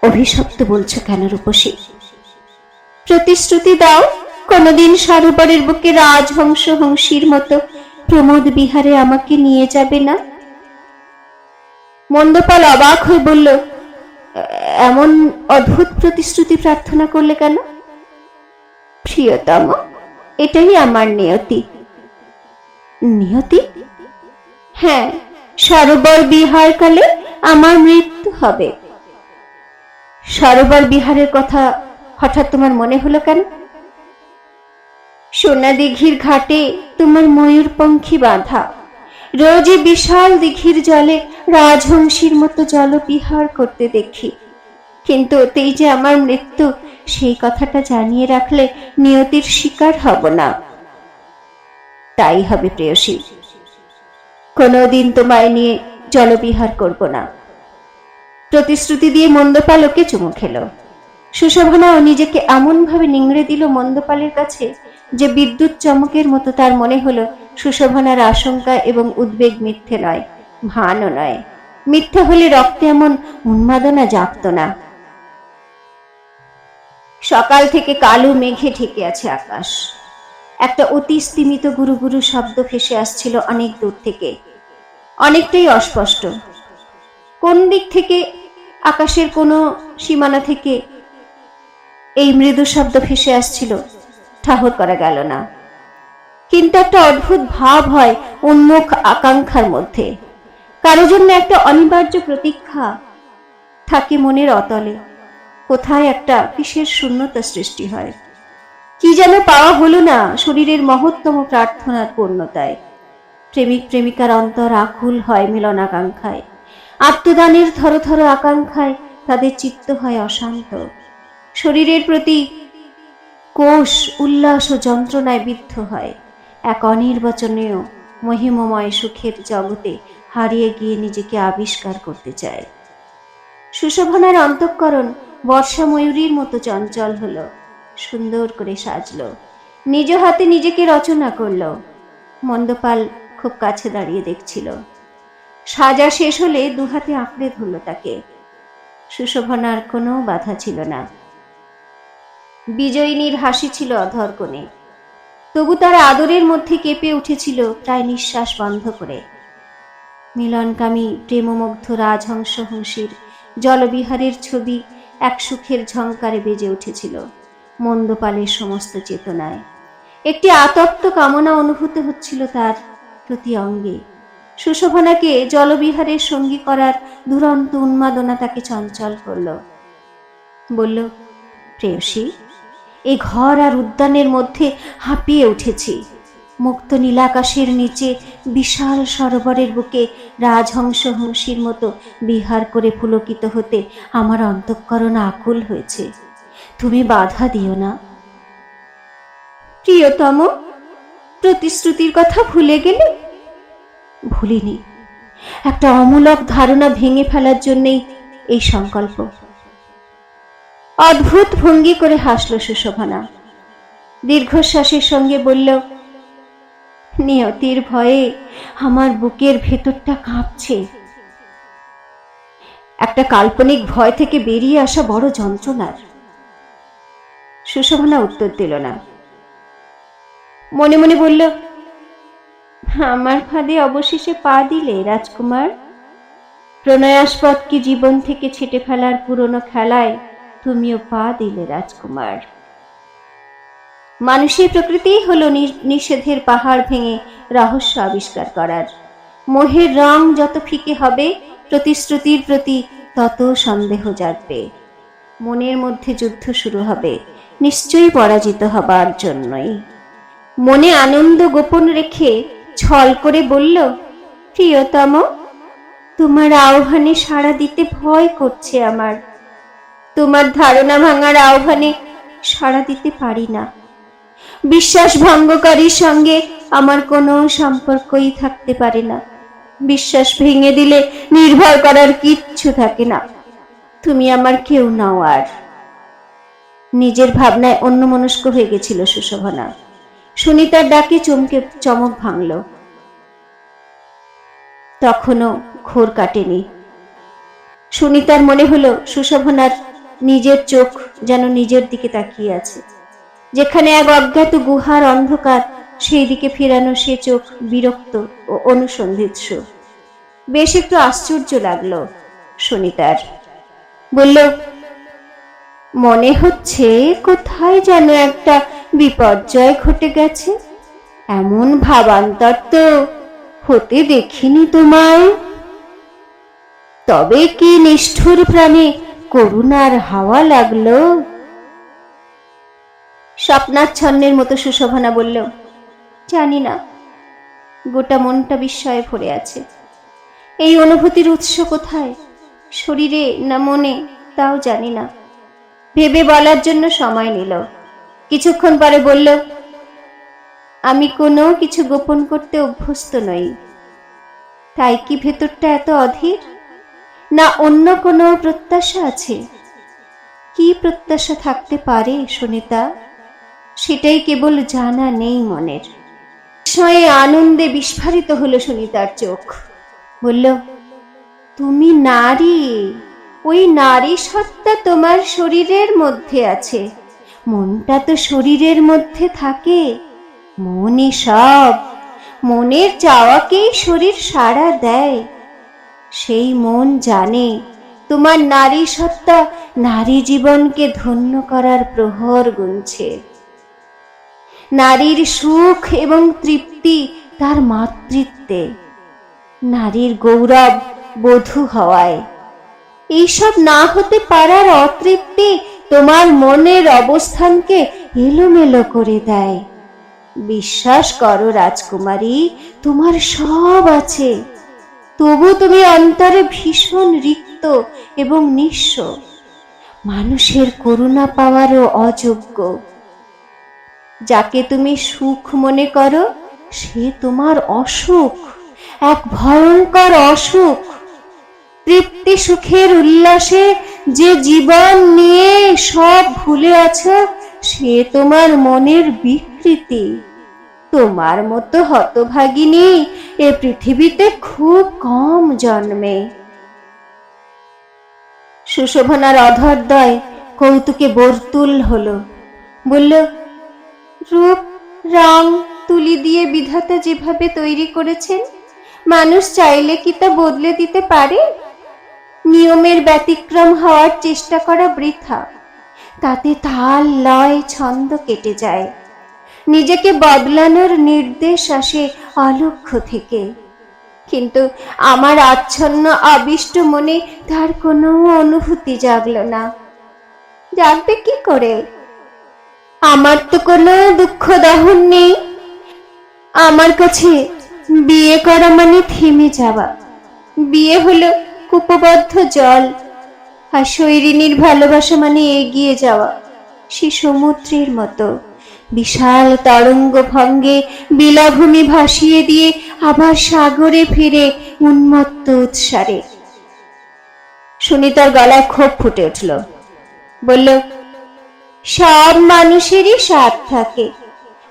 অভিশপ্ত বলছো কেন রূপসী? প্রতিশ্রুতি দাও, কোনদিন সরোবরের বুকে রাজহংস হংসীর মতো প্রমোদ বিহারে আমাকে নিয়ে যাবে না? মন্দপাল অবাক হয়ে বলল, এমন অদ্ভুত প্রতিশ্রুতি প্রার্থনা করলে কেন? প্রিয়তম, এটাই আমার নিয়তি। নিয়তি? হ্যাঁ, সরোবর বিহার কালে আমার মৃত্যু হবে। সরোবর বিহারের কথা হঠাৎ তোমার মনে হলো কেন? সোনা দিঘির ঘাটে তোমার ময়ূরপঙ্খী বাঁধা, রোজই বিশাল দিঘির জলে রাজহংসীর মতো জলবিহার করতে দেখি। কিন্তু ওতেই যে আমার মৃত্যু, সেই কথাটা জানিয়ে রাখলে নিয়তির শিকার হব না। তাই হবে প্রেয়সী, কোনোদিন তোমায় নিয়ে জলবিহার করব না। প্রতিশ্রুতি দিয়ে মন্দপাল ওকে চুমু খেল। সুশোভনাও নিজেকে এমন ভাবে নিংড়ে দিল মন্দপালের কাছে যে বিদ্যুৎ চমকের মতো তার মনে হলো সুশোভনার আশঙ্কা এবং উদ্বেগ মিথ্যে নয়, ভানও নয়। মিথ্যে হলে রক্তে এমন উন্মাদনা জাগত না। সকাল থেকে কালো মেঘে ঢেকে আছে আকাশ। একটা অতি স্তিমিত গুরু গুরু শব্দ ভেসে আসছিল অনেক দূর থেকে, অনেকটাই অস্পষ্ট। কোন দিক থেকে, আকাশের কোনো সীমানা থেকে এই মৃদু শব্দ ভেসে আসছিল ঠাহর করা গেল না। কিন্তু একটা অদ্ভুত ভাব হয় উন্মুখ আকাঙ্ক্ষার মধ্যে। কারো জন্য একটা অনিবার্য প্রতীক্ষা থাকে মনের অতলে। কোথায় একটা কিসের শূন্যতা সৃষ্টি হয়। কি যেন পাওয়া হলো না শরীরের মহত্তম প্রার্থনার পূর্ণতায়। প্রেমিক প্রেমিকার অন্তর আকুল হয় মিলনাকাঙ্ক্ষায়। আত্মদানের থরথর আকাঙ্ক্ষায় তাদের চিত্ত হয় অশান্ত। শরীরের প্রতি কোষ উল্লাস ও যন্ত্রণায় বিদ্ধ হয়। এক অনির্বচনীয় মহিমময় সুখের জগতে হারিয়ে গিয়ে নিজেকে আবিষ্কার করতে চায়। সুশোভনার অন্তঃকরণ বর্ষা ময়ূরীর মতো চঞ্চল হলো, সুন্দর করে সাজলো, নিজ হাতে নিজেকে রচনা করলো। মন্দপাল খুব কাছে দাঁড়িয়ে দেখছিল। সাজা শেষ হলে দুহাতে আঁকড়ে ধরল তাকে। সুশোভনার কোনো বাধা ছিল না। বিজয়িনীর হাসি ছিল অধর কোণে, তবু তার আদরের মধ্যে কেঁপে উঠেছিল প্রায় নিঃশ্বাস বন্ধ করে। মিলনকামী প্রেমমুগ্ধ রাজহংস হংসীর জলবিহারের ছবি এক সুখের ঝংকারে বেজে উঠেছিল মন্দপালের সমস্ত চেতনায়। একটি আতপ্ত কামনা অনুভূত হচ্ছিল তার প্রতি অঙ্গে। সুশোভনাকে জলবিহারের সঙ্গী করার দুরন্ত উন্মাদনা তাকে চঞ্চল করল। বলল, প্রেয়সী, এই ঘর আর উদ্যানের মধ্যে হাঁপিয়ে উঠেছি। মুক্ত নীলাকাশের নিচে বিশাল সরোবরের বুকে রাজহংস হংসীর মতো বিহার করে পুলকিত হতে আমার অন্তঃকরণ আকুল হয়েছে। তুমি বাধা দিও না। প্রিয়তম, প্রতিশ্রুতির কথা ভুলে গেলে? ভুলিনি। একটা অমূলক ধারণা ভেঙে ফেলার জন্যই এই সংকল্প। অদ্ভুত ভঙ্গি করে হাসল সুশোভনা। দীর্ঘশ্বাসের সঙ্গে বলল, নিয়তির ভয়ে আমার বুকের ভেতরটা কাঁপছে। একটা কাল্পনিক ভয় থেকে বেরিয়ে আসা বড় যন্ত্রণার। সুশোভনা উত্তর দিল না। মনে মনে বলল, আমার ফাঁদে অবশেষে পা দিলে রাজকুমার। প্রণয়াস্পদকে জীবন থেকে ছেটে ফেলার পুরনো খেলায় তুমিও পা দিলে রাজকুমার। মানুষের প্রকৃতিই হলো নিষেধের পাহাড় ভেঙে রহস্য আবিষ্কার করার। মোহের রং যত ফিকে হবে, প্রতিশ্রুতির প্রতি তত সন্দেহ জাগবে। মনের মধ্যে যুদ্ধ শুরু হবে, নিশ্চয়ই পরাজিত হবার জন্যই। মনে আনন্দ গোপন রেখে ছল করে বলল, প্রিয়তম, তোমার আহ্বানে সাড়া দিতে ভয় করছে আমার। তোমার ধারণা ভাঙার আহ্বানে সাড়া দিতে পারি না। বিশ্বাস ভঙ্গকারীর সঙ্গে আমার কোনো সম্পর্কই থাকতে পারে না। বিশ্বাস ভেঙে দিলে নির্ভর করার কিচ্ছু থাকে না। তুমি আমার কেউ নাও আর। নিজের ভাবনায় অন্যমনস্ক হয়ে গেছিল সুশোভনা। সুনিতার ডাকে চমক ভাঙল। তখনও ঘোর কাটেনি। সুনিতার মনে হলো সুশোভনার নিজের চোখ যেন নিজের দিকে তাকিয়ে আছে। যেখানে এক অজ্ঞাত গুহার অন্ধকার, সেই দিকে ফেরানো সে চোখ বিরক্ত ও অনুসন্ধিৎসু। বেশ একটু আশ্চর্য লাগলো সুনিতার। বলল, মনে হচ্ছে কোথায় যেন একটা বিপর্যয় ঘটে গেছে। এমন ভাবান্তর তো হতে দেখিনি তোমায়। তবে কি নিষ্ঠুর প্রাণে করুণার হাওয়া লাগলো? স্বপ্নাচ্ছন্নের মতো সুশোভনা বলল, জানি না। গোটা মনটা বিস্ময়ে ভরে আছে। এই অনুভূতির উৎস কোথায়, শরীরে না মনে, তাও জানি না। ভেবে বলার জন্য সময় নিল। কিছুক্ষণ পরে বলল, আমি কোনো কিছু গোপন করতে অভ্যস্ত নই। তাই কি ভেতরটা এত অধীর? না অন্য কোনো প্রত্যাশা আছে? কি প্রত্যাশা থাকতে পারে সুনিতা? সেটাই কেবল জানা নেই মনের। বিস্ময়ে আনন্দে বিস্ফারিত হলো সুনিতার চোখ। বলল, তুমি নারী। ওই নারী সত্তা তোমার শরীরের মধ্যে আছে। মনটা তো শরীরের মধ্যে থাকে। মনই সব। মনের চাওয়াকেই শরীর সাড়া দেয়। সেই মন জানে তোমার নারী সত্তা নারী জীবনকে ধন্য করার প্রহর গুনছে। নারীর সুখ এবং তৃপ্তি তার মাতৃত্বে, নারীর গৌরব বধূ হওয়ায়। এইসব না হতে পারার অতৃপ্তি তোমার মনের অবস্থানকে এলোমেলো করে দেয়। বিশ্বাস করো রাজকুমারী, তোমার সব আছে, তবু তুমি অন্তরে ভীষণ রিক্ত এবং নিঃস্ব, মানুষের করুণা পাওয়ারও অযোগ্য। যাকে তুমি সুখ মনে করো সে তোমার অসুখ, এক ভয়ঙ্কর অসুখ। তৃপ্তি সুখের উল্লাসে যে জীবন নিয়ে সব ভুলে আছো, সে তোমার মনের বিকৃতি। তোমার মতো হতভাগিনী এ পৃথিবীতে খুব কম জন্মে। সুশোভনার অধরদ্বয় কৌতুকে বর্তুল হলো। বলল, রূপ রং তুলি দিয়ে বিধাতা যেভাবে তৈরি করেছেন, মানুষ চাইলে কি তা বদলে দিতে পারে? নিয়মের ব্যতিক্রম হওয়ার চেষ্টা করা বৃথা। তাতে তাল লয় ছন্দ কেটে যায়। নিজেকে বদলানোর নির্দেশ আসে অলক্ষ্য থেকে। কিন্তু আমার আচ্ছন্ন আবিষ্ট মনে তার কোনো অনুভূতি জাগল না। জাগবে কি করে? আমার তো কোনো দুঃখ দহন নেই। আমার কাছে বিয়ে করা মানে থেমে যাওয়া। বিয়ে হলো কূপবদ্ধ জল, আর শৈরিনীর ভালোবাসা মানে এগিয়ে যাওয়া সে সমুদ্রের মতো, বিশাল তরঙ্গ ভঙ্গে বিলাভূমি ভাসিয়ে দিয়ে আবার সাগরে ফিরে উন্মত্ত উৎসারে। সুনিতার গলায় ক্ষোভ ফুটে উঠল। বলল, সব মানুষেরই স্বাদ থাকে।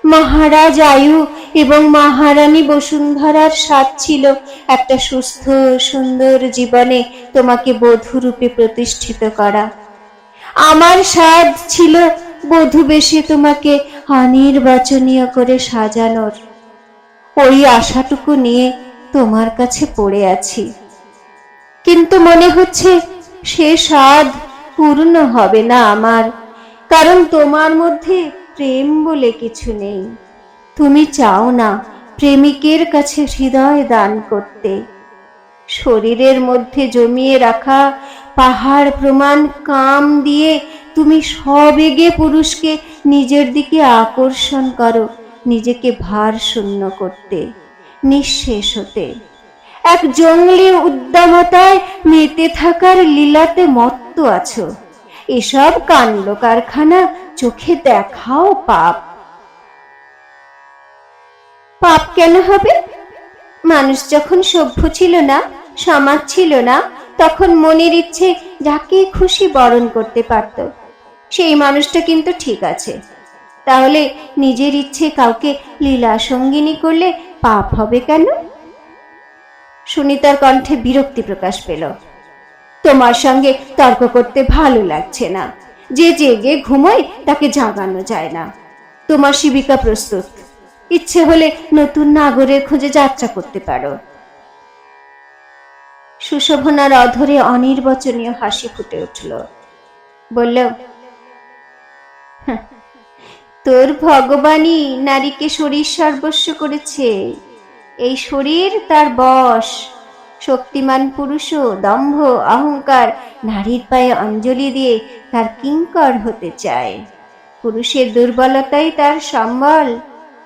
মহারাজ আয়ু এবং মহারানী বসুন্ধরার স্বাদ ছিল একটা সুস্থ সুন্দর জীবনে তোমাকে বধূরূপে প্রতিষ্ঠিত করা। আমার স্বাদ ছিল বধূ বেশে তোমাকে অনির্বাচনীয় করে সাজানোর। ওই আশাটুকু নিয়ে তোমার কাছে পড়ে আছি। কিন্তু মনে হচ্ছে সে স্বাদ পূর্ণ হবে না আমার, কারণ তোমার মধ্যে প্রেম বলে কিছু নেই। তুমি চাও না প্রেমিকের কাছে হৃদয় দান করতে। শরীরের মধ্যে জমিয়ে রাখা পাহাড় প্রমাণ কাম দিয়ে তুমি সবেগে পুরুষকে নিজের দিকে আকর্ষণ করো, নিজেকে ভার শূন্য করতে, নিঃশেষ হতে। এক জঙ্গলি উদ্দামতায় মেতে থাকার লীলাতে মত্ত আছো। এসব কাণ্ড কারখানা চোখে দেখাও পাপ। পাপ কেন হবে? মানুষ যখন সভ্য ছিল না, সমাজ ছিল না, তখন মনের ইচ্ছে যাকে খুশি বরণ করতে পারত। সেই মানুষটা কিন্তু ঠিক আছে। তাহলে নিজের ইচ্ছে কাউকে লীলা সঙ্গিনী করলে পাপ হবে কেন? সুনিতার কণ্ঠে বিরক্তি প্রকাশ পেল। তোমার সঙ্গে তর্ক করতে ভালো লাগছে না। যে জেগে ঘুমোয় তাকে জাগানো যায় না। তোমার শিবিকা প্রস্তুত, ইচ্ছে হলে নতুন নাগরের খোঁজে যাত্রা করতে পারো। সুশোভনার অধরে অনির্বচনীয় হাসি ফুটে উঠল। বলল, তোর ভগবানই নারীকে শরীর সর্বস্ব করেছে। এই শরীর তার বশ। শক্তিমান পুরুষও দম্ভ অহংকার নারীর পায়ে অঞ্জলি দিয়ে তার কিঙ্কর হতে চায়। পুরুষের দুর্বলতাই তার সম্বল,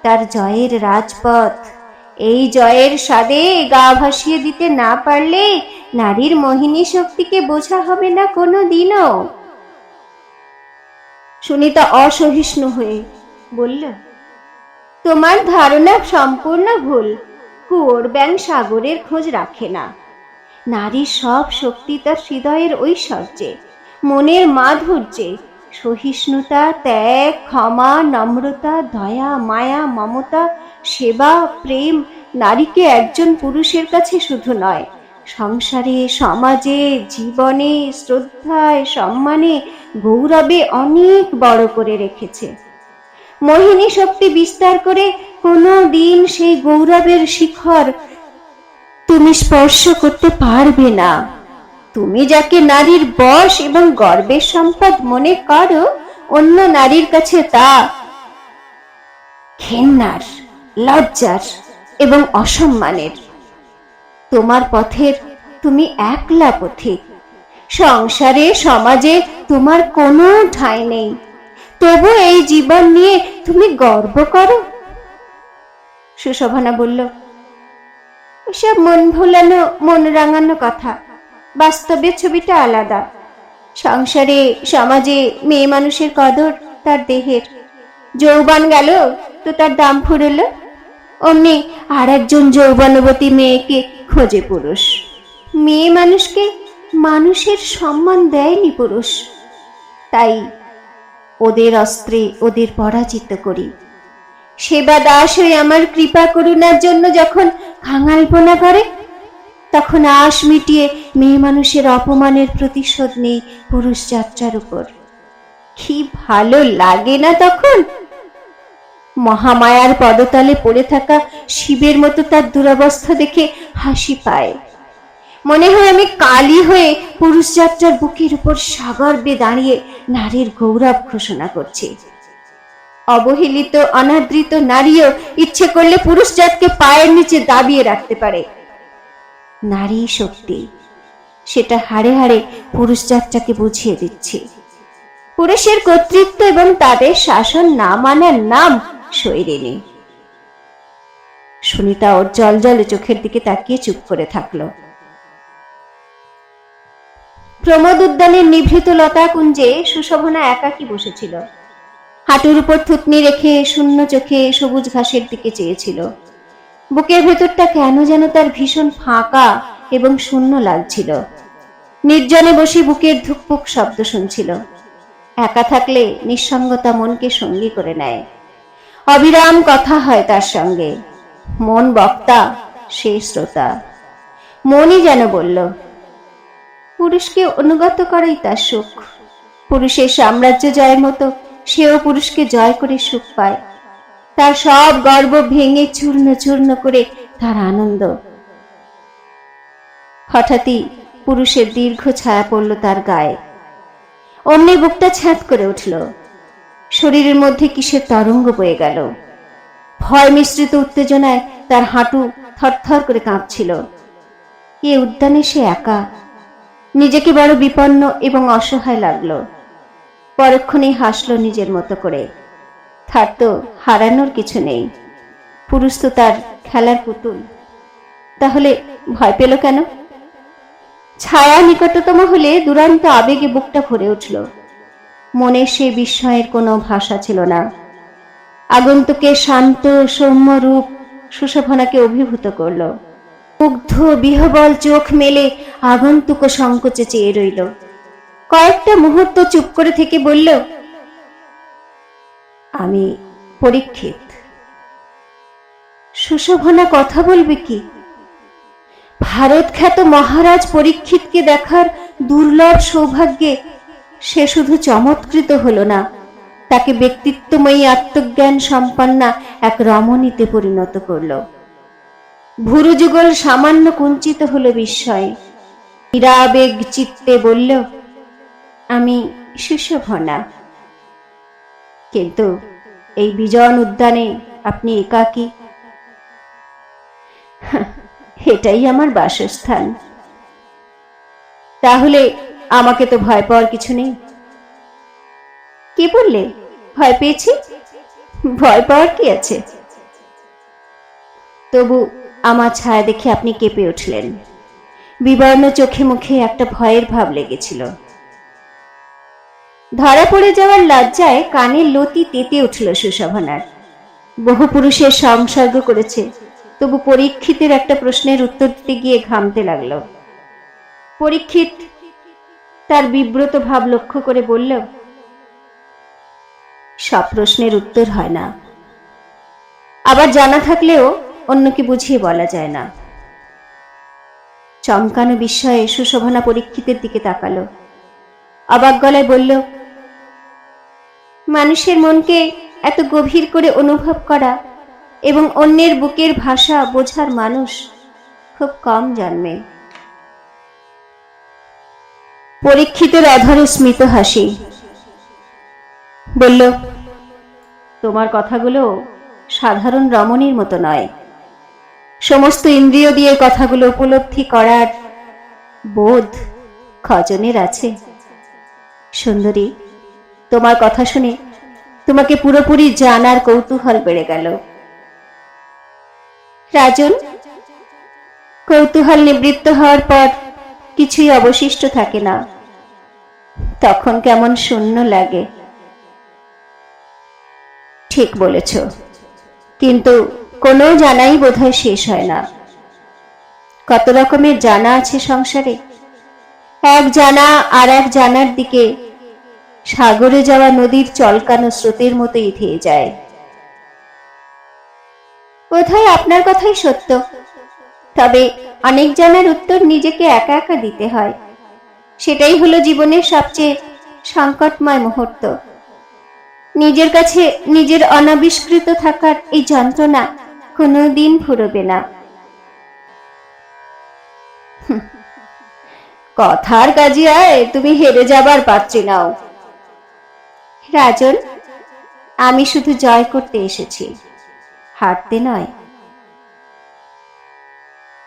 তার জয়ের রাজপথ। এই জয়ের স্বাদে গা ভাসিয়ে দিতে না পারলে নারীর মোহিনী শক্তিকে বোঝা হবে না কোনো দিনও। সুনিতা অসহিষ্ণু হয়ে বলল, তোমার ধারণা সম্পূর্ণ ভুল। কুয়োর ব্যাঙ সাগরের খোঁজ রাখে না। নারীর সব শক্তি তার হৃদয়ের ঐশ্বর্যে, মনের মাধুর্যে। সহিষ্ণুতা, ত্যাগ, ক্ষমা, নম্রতা, দয়া, মায়া, মমতা, সেবা, প্রেম নারীকে একজন পুরুষের কাছে শুধু নয়, সংসারে, সমাজে, জীবনে, শ্রদ্ধায়, সম্মানে, গৌরবে অনেক বড় করে রেখেছে। মোহিনী শক্তি বিস্তার করে কোনো দিন সেই গৌরবের শিখর তুমি স্পর্শ করতে পারবে না। তুমি যাকে নারীর বশ এবং গর্বের সম্পদ মনে করো, অন্য নারীর কাছে তা ঘেন্নার, লজ্জার এবং অসম্মানের। তোমার পথের তুমি একলা পথিক। সংসারে, সমাজে তোমার কোনো ঠাঁই নেই। তবু এই জীবন নিয়ে তুমি গর্ব করো? সুশোভনা বলল, ওসব মন ভোলানো, মন রাঙানো কথা। বাস্তবে ছবিটা আলাদা। সংসারে, সমাজে মেয়ে মানুষের কদর তার দেহের। যৌবন গেল তো তার দাম ফুরলো, অমনি আর একজন যৌবনবতী মেয়েকে খোঁজে পুরুষ। মেয়ে মানুষকে মানুষের সম্মান দেয়নি পুরুষ। তাই ওদের অস্ত্রে ওদের পরাজিত করি। সেবা দাস হয়ে আমার কৃপা করুণার জন্য যখন খাঙালপনা করে, তখন আশ মিটিয়ে মেয়ে মানুষের অপমানের প্রতিশোধ নেই পুরুষ যাত্রার উপর। কি ভালো লাগে না তখন! মহামায়ার পদতলে পড়ে থাকা শিবের মতো তার দুরবস্থা দেখে হাসি পায়। মনে হয় আমি কালী হয়ে পুরুষ যাত্রার বুকের উপর সগর্বে দাঁড়িয়ে নারীর গৌরব ঘোষণা করছি। অবহেলিত, অনাদৃত নারীও ইচ্ছে করলে পুরুষ জাতকে পায়ের নিচে দাবিয়ে রাখতে পারে। নারী শক্তি, সেটা হাড়ে হাড়ে পুরুষ যাত্রাকে বুঝিয়ে দিচ্ছি। পুরুষের কর্তৃত্ব এবং তাদের শাসন না মানার নাম শৈরিনী। সুনিতা ওর জলজলে চোখের দিকে তাকিয়ে চুপ করে থাকলো। প্রমোদ উদ্যানের নিভৃত লতা কুঞ্জে সুশোভনা একাকী বসেছিল। হাঁটুর উপর থুতনি রেখে শূন্য চোখে সবুজ ঘাসের দিকে চেয়েছিল। বুকের ভেতরটা কেন যেন তার ভীষণ ফাঁকা এবং শূন্য লাগছিল। নির্জনে বসে বুকের ধুকপুক শব্দ শুনছিল। একা থাকলে নিঃসঙ্গতা মনকে সঙ্গী করে নেয়। অবিরাম কথা হয় তার সঙ্গে। মন বক্তা, সে শ্রোতা। মনই যেন বলল, পুরুষকে অনুগত করাই তার সুখ। পুরুষের সাম্রাজ্য জয়ের মতো সেও পুরুষকে জয় করে সুখ পায়। তার সব গর্ব ভেঙে চূর্ণ চূর্ণ করে তার আনন্দ। হঠাৎই পুরুষের দীর্ঘ ছায়া পড়ল তার গায়ে। অমনি বুকটা ছ্যাঁত করে উঠল। শরীরের মধ্যে কিসের তরঙ্গ বয়ে গেল। ভয় মিশ্রিত উত্তেজনায় তার হাঁটু থরথর করে কাঁপছিল। এ উদ্যানে সে একা। নিজেকে বড় বিপন্ন এবং অসহায় লাগলো। পরক্ষণেই হাসলো নিজের মতো করে। তার তো হারানোর কিছু নেই। পুরুষ তো তার খেলার পুতুল। তাহলে ভয় পেল কেন? ছায়া নিকটতম হলে দুরান্ত আবেগে বুকটা ভরে উঠল। মনে সে বিস্ময়ের কোনো ভাষা ছিল না। আগন্তুকের শান্ত সৌম্য রূপ সুশোভনাকে অভিভূত করল। মুগ্ধ বিহবল চোখ মেলে আগন্তুক সংকোচে চেয়ে রইল। কয়েকটা মুহূর্ত চুপ করে থেকে বলল, আমি পরীক্ষিত। সুশোভনা কথা বলবে কি? ভারত খ্যাত মহারাজ পরীক্ষিতকে দেখার দুর্লভ সৌভাগ্যে সে শুধু চমৎকৃত হল না, তাকে ব্যক্তিত্বময়ী আত্মজ্ঞান সম্পন্না এক রমণীতে পরিণত করল। ভুরুযুগল সামান্য কুঞ্চিত হল বিস্ময়ে, নিরাবেগ চিত্তে বলল, আমি সুশোভনা। কিন্তু এই বিজন উদ্যানে আপনি একাকী। এটাই আমার বাসস্থান। তাহলে আমাকে তো ভয় পাওয়ার কিছু নেই। কি বললে? ভয় পেয়েছি? ভয় পাওয়ার কি আছে? তবু আমার ছায়া দেখে আপনি কেঁপে উঠলেন। বিবর্ণ চোখে মুখে একটা ভয়ের ভাব লেগেছিল। ধরা পড়ে যাওয়ার লজ্জায় কানের লতি তেতে উঠল সুশোভনার। বহু পুরুষের সংসর্গ করেছে, তবু পরীক্ষিতের একটা প্রশ্নের উত্তর দিতে গিয়ে ঘামতে লাগলো। পরীক্ষিত তার বিব্রত ভাব লক্ষ্য করে বলল, সব প্রশ্নের উত্তর হয় না, আবার জানা থাকলেও অন্যকে বুঝিয়ে বলা যায় না। চমকানো বিস্ময়ে সুশোভনা পরীক্ষিতের দিকে তাকালো, অবাক গলায় বলল, মানুষের মনকে এত গভীর করে অনুভব করা এবং অন্যের বুকের ভাষা বোঝার মানুষ খুব কম জন্মে। পরীক্ষিতের অধরে স্মিত হাসি। বলল, তোমার কথাগুলো সাধারণ রমণীর মতো নয়। সমস্ত ইন্দ্রিয় দিয়ে কথাগুলো উপলব্ধি করার বোধ কজনের আছে? সুন্দরী, তোমার কথা শুনে তোমাকে পুরোপুরি জানার কৌতূহল বেড়ে গেল। রাজন, কৌতূহল নিবৃত্ত হওয়ার পর কিছুই অবশিষ্ট থাকে না, তখন কেমন শূন্য লাগে। ঠিক বলেছ, কিন্তু কোনো জানাই বোধহয় শেষ হয় না। কত রকমের জানা আছে সংসারে। এক জানা আর এক জানার দিকে সাগরে যাওয়া নদীর চলকানো স্রোতের মতোই ধেয়ে যায়। বোধহয় আপনার কথাই সত্য, তবে অনেক জানার উত্তর নিজেকে একা একা দিতে হয়। সেটাই হলো জীবনের সবচেয়ে সংকটময় মুহূর্ত। নিজের কাছে নিজের অনাবিষ্কৃত থাকার এই যন্ত্রণা কোনোদিন ফুরবে না। কথার কাজে আয়, তুমি হেরে যাবার পাত্রী নাও। রাজন, আমি শুধু জয় করতে এসেছি, হারতে নয়।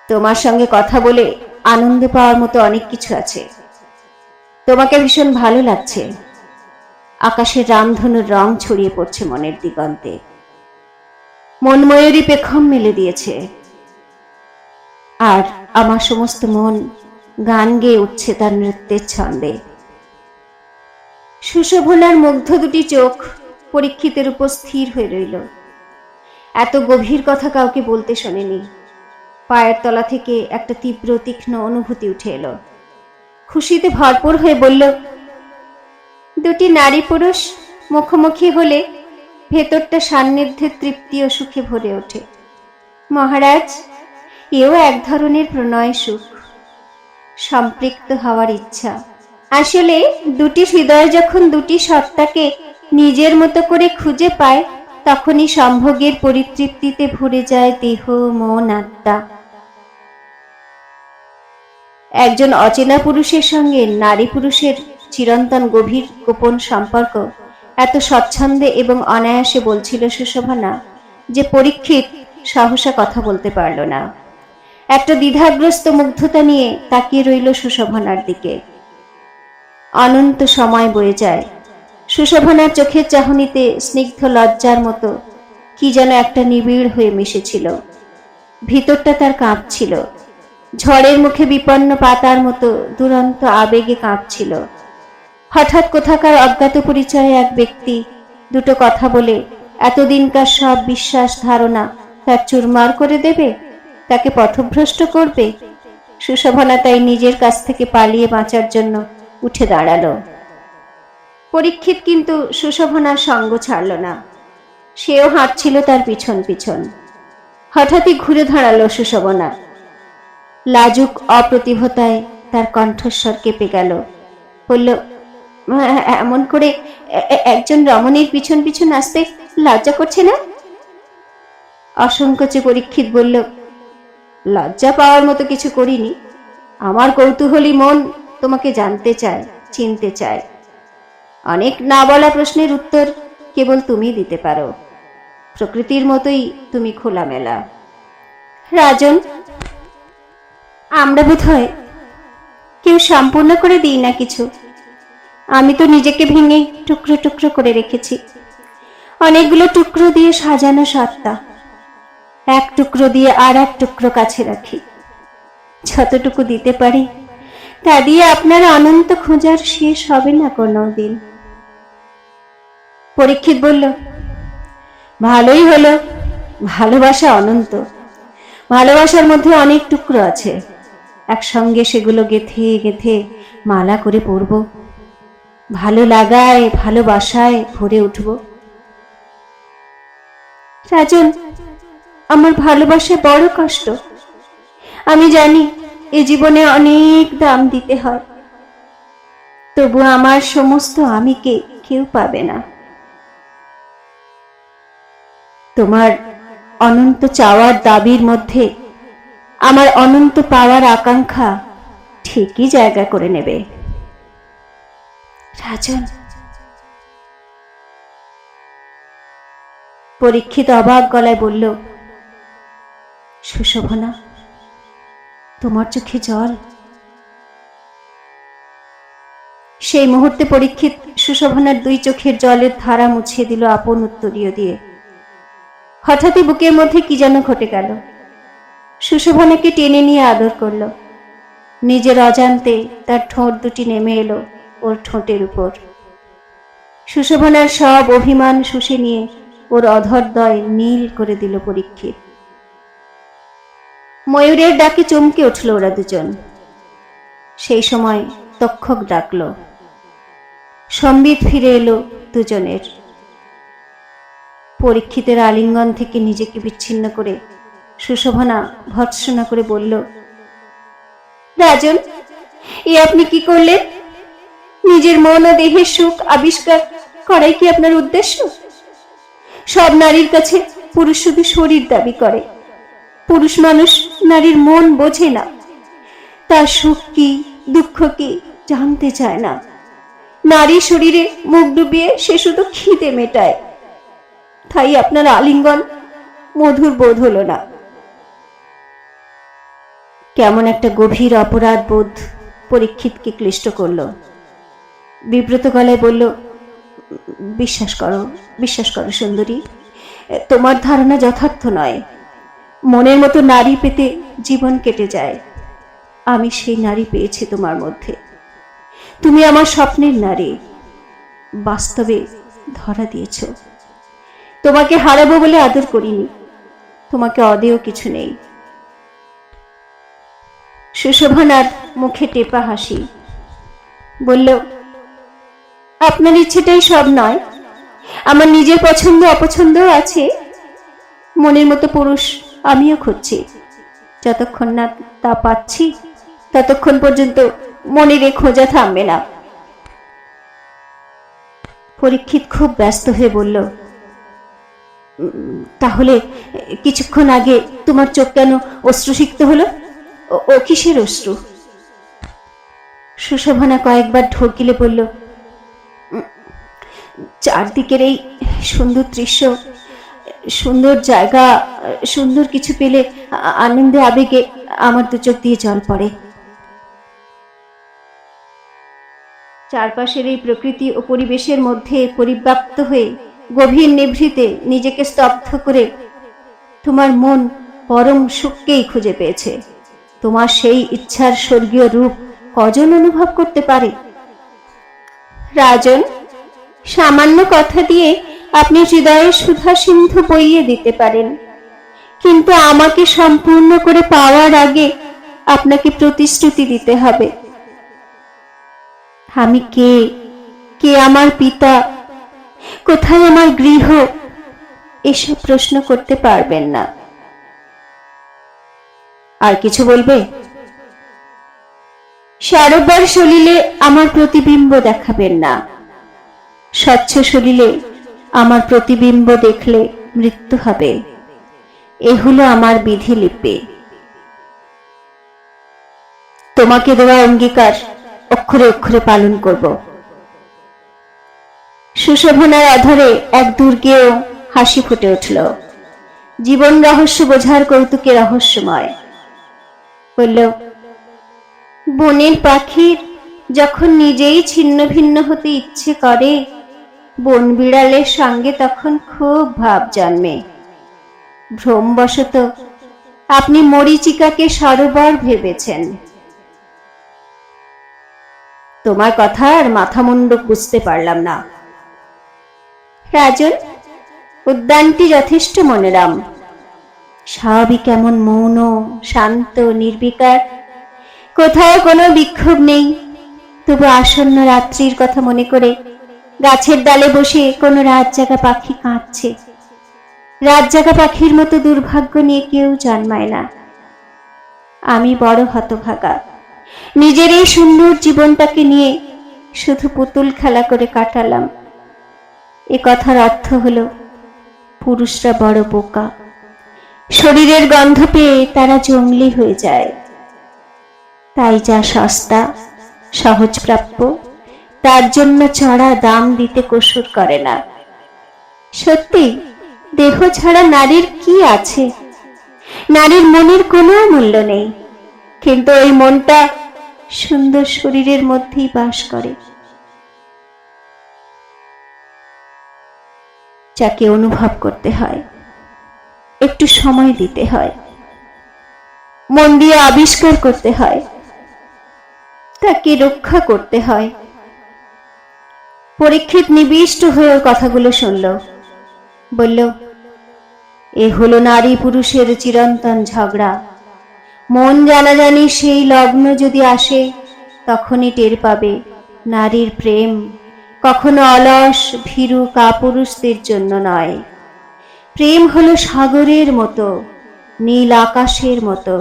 তোমার সঙ্গে কথা বলে আনন্দ পাওয়ার মতো অনেক কিছু আছে। তোমাকে ভীষণ ভালো লাগছে। আকাশের রামধনুর রং ছড়িয়ে পড়ছে মনের দিগন্তে। মন ময়ূরী পেখম মেলে দিয়েছে, আর আমার সমস্ত মন গান গেয়ে উঠছে তার নৃত্যের ছন্দে। সুশোভনার মুগ্ধ দুটি চোখ পরীক্ষিতের উপর স্থির হয়ে রইল। এত গভীর কথা কাউকে বলতে শোনেনি। পায়ের তলা থেকে একটা তীব্র তীক্ষ্ণ অনুভূতি উঠে এলো। খুশিতে ভরপুর হয়ে বলল, দুটি নারী পুরুষ মুখোমুখি হলে ভেতরটা সান্নিধ্যের তৃপ্তি ও সুখে ভরে ওঠে। মহারাজ, এও এক ধরনের প্রণয় সুখ, সম্পৃক্ত হওয়ার ইচ্ছা। আসলে দুটি হৃদয় যখন দুটি সত্তাকে নিজের মতো করে খুঁজে পায়, তখনই সম্ভোগের পরিতৃপ্তিতে ভরে যায় দেহ, মন, আত্মা। একজন অচেনা পুরুষের সঙ্গে নারী পুরুষের চিরন্তন গভীর গোপন সম্পর্ক এত স্বচ্ছন্দে এবং অনায়াসে বলছিল সুশোভনা যে পরীক্ষিত সহসা কথা বলতে পারল না। একটা দ্বিধাগ্রস্ত মুগ্ধতা নিয়ে তাকিয়ে রইল সুশোভনার দিকে। অনন্ত সময় বয়ে যায়। সুশোভনার চোখের চাহনিতে স্নিগ্ধ লজ্জার মতো কি যেন একটা নিবিড় হয়ে মিশেছিল। ভিতরটা তার কাঁপছিল, ঝড়ের মুখে বিপন্ন পাতার মতো দুরন্ত আবেগে কাঁপছিল। হঠাৎ কোথাকার অজ্ঞাত পরিচয়ে এক ব্যক্তি দুটো কথা বলে এতদিনকার সব বিশ্বাস ধারণা তার চুরমার করে দেবে, তাকে পথভ্রষ্ট করবে। সুশোভনা তাই নিজের কাছ থেকে পালিয়ে বাঁচার জন্য উঠে দাঁড়ালো। পরীক্ষিত কিন্তু সুশোভনার সঙ্গ ছাড়ল না। সেও হাঁটছিল তার পিছন পিছন। হঠাৎই ঘুরে দাঁড়ালো সুশোভনা। লাজুক অপ্রতিভতায় তার কণ্ঠস্বর কেঁপে গেল। বলল, এমন করে একজন রমণীর পিছন পিছন আসতে লজ্জা করছে না? অসংকোচে পরীক্ষিত বলল, লজ্জা পাওয়ার মতো কিছু করিনি। আমার কৌতূহলী মন তোমাকে জানতে চায়, চিনতে চায়। অনেক না বলা প্রশ্নের উত্তর কেবল তুমি দিতে পারো। প্রকৃতির মতোই তুমি খোলামেলা। রাজন, আমরা বোধহয় কেউ সম্পূর্ণ করে দিই না কিছু। আমি তো নিজেকে ভেঙে টুকরো টুকরো করে রেখেছি। অনেকগুলো টুকরো দিয়ে সাজানো সত্তা। এক টুকরো দিয়ে আর এক টুকরো কাছে রাখি। যতটুকু দিতে পারি তা দিয়ে আপনার অনন্ত খোঁজার শেষ হবে না কোনো দিন। পরীক্ষিত বলল, ভালোই হলো। ভালোবাসা অনন্ত। ভালোবাসার মধ্যে অনেক টুকরো আছে। একসঙ্গে সেগুলো গেথে গেথে মালা করে পরব। ভালো লাগায়, ভালোবাসায় ভরে উঠব। রাজন, আমার ভালোবাসা বড় কষ্ট। আমি জানি এ জীবনে অনেক দাম দিতে হয়, তবু আমার সমস্ত আমিকে কেউ পাবে না। তোমার অনন্ত চাওয়ার দাবির মধ্যে আমার অনন্ত পাওয়ার আকাঙ্ক্ষা ঠিকই জায়গা করে নেবে। রাজন। পরীক্ষিত অবাক গলায় বলল, সুশোভনা, তোমার চোখে জল? সেই মুহূর্তে পরীক্ষিত সুশোভনার দুই চোখের জলের ধারা মুছিয়ে দিল আপন উত্তরীয় দিয়ে। হঠাৎই বুকের মধ্যে কি যেন ঘটে গেল। সুশোভনাকে টেনে নিয়ে আদর করল। নিজের অজান্তে তার ঠোঁট দুটি নেমে এলো ওর ঠোঁটের উপর। সুশোভনার সব অভিমান শুষে নিয়ে ওর অধরদ্বয় নীল করে দিল পরীক্ষিত। ময়ূরের ডাকে চমকে উঠল ওরা দুজন। সেই সময় তক্ষক ডাকল। সম্বিত ফিরে এলো দুজনের। পরীক্ষিতের আলিঙ্গন থেকে নিজেকে বিচ্ছিন্ন করে সুশোভনা ভর্ৎসনা করে বলল, রাজন, এ আপনি কি করলেন? নিজের মন ও দেহের সুখ আবিষ্কার করাই কি আপনার উদ্দেশ্য? সব নারীর কাছে পুরুষ শুধু শরীর দাবি করে। পুরুষ মানুষ নারীর মন বোঝে না, তার সুখ কি দুঃখ কি জানতে চায় না। নারী শরীরে মুখ ডুবিয়ে সে শুধু খিদে মেটায়। তাই আপনার আলিঙ্গন মধুর বোধ হলো না। কেমন একটা গভীর অপরাধ বোধ পরীক্ষিতকে ক্লিষ্ট করল। বিব্রত গলায় বলল, বিশ্বাস করো, বিশ্বাস করো সুন্দরী, তোমার ধারণা যথার্থ নয়। মনের মতো নারী পেতে জীবন কেটে যায়। আমি সেই নারী পেয়েছি তোমার মধ্যে। তুমি আমার স্বপ্নের নারী, বাস্তবে ধরা দিয়েছ। তোমাকে হারাবো বলে আদর করিনি, তোমাকে অদেয় কিছু নেই। সুশোভনার মুখে টেপা হাসি। বলল, আপনার ইচ্ছেটাই সব নয়। আমার নিজের পছন্দ অপছন্দও আছে। মনের মতো পুরুষ আমিও খুঁজছি। যতক্ষণ না তা পাচ্ছি ততক্ষণ পর্যন্ত মনের এ খোঁজা থামবে না। পরীক্ষিত খুব ব্যস্ত হয়ে বলল, তাহলে কিছুক্ষণ আগে তোমার চোখ কেন অশ্রুসিক্ত হলো? ও কিসের অশ্রু? সুশোভনা কয়েকবার ঢোকিলে বলল, চারদিকের এই সুন্দর দৃশ্য, সুন্দর জায়গা, সুন্দর কিছু পেলে আনন্দে আবেগে আমার দু চোখ দিয়ে জল পড়ে। চারপাশের এই প্রকৃতি ও পরিবেশের মধ্যে পরিব্যাপ্ত হয়ে গভীর নিভৃতে নিজেকে স্তব্ধ করে তোমার মন পরম সুখকেই খুঁজে পেয়েছে। তোমার সেই ইচ্ছার স্বর্গীয় রূপ কজন অনুভব করতে পারে? রাজন, সামান্য কথা দিয়ে আপনি হৃদয়ের সুধা সিন্ধু বইয়ে দিতে পারেন, কিন্তু আমাকে সম্পূর্ণ করে পাওয়ার আগে আপনাকে প্রতিশ্রুতি দিতে হবে। আমি কে, কে আমার পিতা, কোথায় আমার গৃহ, এসব প্রশ্ন করতে পারবেন না। আর কিছু বলবে? সারোবার সলিলে আমার প্রতিবিম্ব দেখাবেন না। স্বচ্ছ সলিলে আমার প্রতিবিম্ব দেখলে মৃত্যু হবে। এ হলো আমার বিধিলিপি। তোমাকে দেওয়া অঙ্গীকার অক্ষরে অক্ষরে পালন করব। সুশোভনার অধরে এক দুর্গেও হাসি ফুটে উঠল। জীবন রহস্য বোঝার কৌতুকে রহস্যময়। বলল, বনের পাখির যখন নিজেই ছিন্ন ভিন্ন হতে ইচ্ছে করে, বন বিড়ালের সঙ্গে তখন খুব ভাব জন্মে। ভ্রমবশত আপনি মরীচিকাকে সরোবর ভেবেছেন। তোমার কথা আর মাথা মুন্ডু বুঝতে পারলাম না। রাজন, উদ্যানটি যথেষ্ট মনোরম। সবই কেমন মৌন, শান্ত, নির্বিকার। কোথাও কোনো বিক্ষোভ নেই। তবু আসন্ন রাত্রির কথা মনে করে গাছের ডালে বসে কোনো রাত জাগা পাখি কাঁদছে। রাত জাগা পাখির মতো দুর্ভাগ্য নিয়ে কেউ জন্মায় না। আমি বড় হতভাগা। নিজের এই সুন্দর জীবনটাকে নিয়ে শুধু পুতুল খেলা করে কাটালাম। এ কথার অর্থ হলো, পুরুষরা বড় বোকা। শরীরের গন্ধ পেয়ে তারা জঙ্গলি হয়ে যায়। তাই যা সস্তা, সহজপ্রাপ্য, তার জন্য চড়া দাম দিতে কসুর করে না। সত্যি, দেহ ছাড়া নারীর কি আছে? নারীর মনের কোনো মূল্য নেই, কিন্তু এই মনটা সুন্দর শরীরের মধ্যেই বাস করে। যাকে অনুভব করতে হয়, একটু সময় দিতে হয়, মন দিয়ে আবিষ্কার করতে হয়, তাকে রক্ষা করতে হয়। পরীক্ষিত নিবিষ্ট হয়ে ওর কথাগুলো শুনল। বলল, এ হলো নারী পুরুষের চিরন্তন ঝগড়া। মন জানাজানি সেই লগ্ন যদি আসে, তখনই টের পাবে নারীর প্রেম কখনো অলস ভীরু কাপুরুষদের জন্য নয়। প্রেম হলো সাগরের মতো, নীল আকাশের মতো।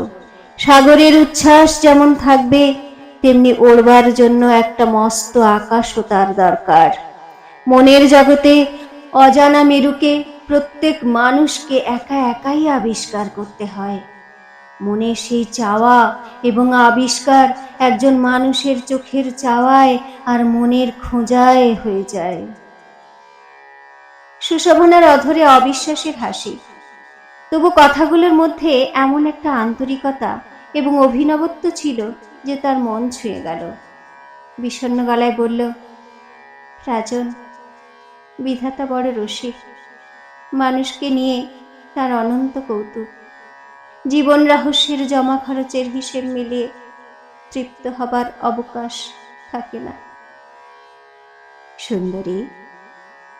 সাগরের উচ্ছ্বাস যেমন থাকবে, তেমনি ওড়বার জন্য একটা মস্ত আকাশও তার দরকার। মনের জগতে অজানা মেরুকে প্রত্যেক মানুষকে একা একাই আবিষ্কার করতে হয়। মনে সেই চাওয়া এবং আবিষ্কার একজন মানুষের চোখের চাওয়ায় আর মনের খোঁজায় হয়ে যায়। সুশোভনার অধরে অবিশ্বাসের হাসি। তবু কথাগুলোর মধ্যে এমন একটা আন্তরিকতা এবং অভিনবত্ব ছিল যে তার মন ছুঁয়ে গেল। বিষণ্ণ গলায় বলল, রাজন, বিধাতা বড় রসিক। মানুষকে নিয়ে তার অনন্ত কৌতুক। জীবন রহস্যের জমা খরচের হিসেব মিলিয়ে তৃপ্ত হবার অবকাশ থাকে না। সুন্দরী,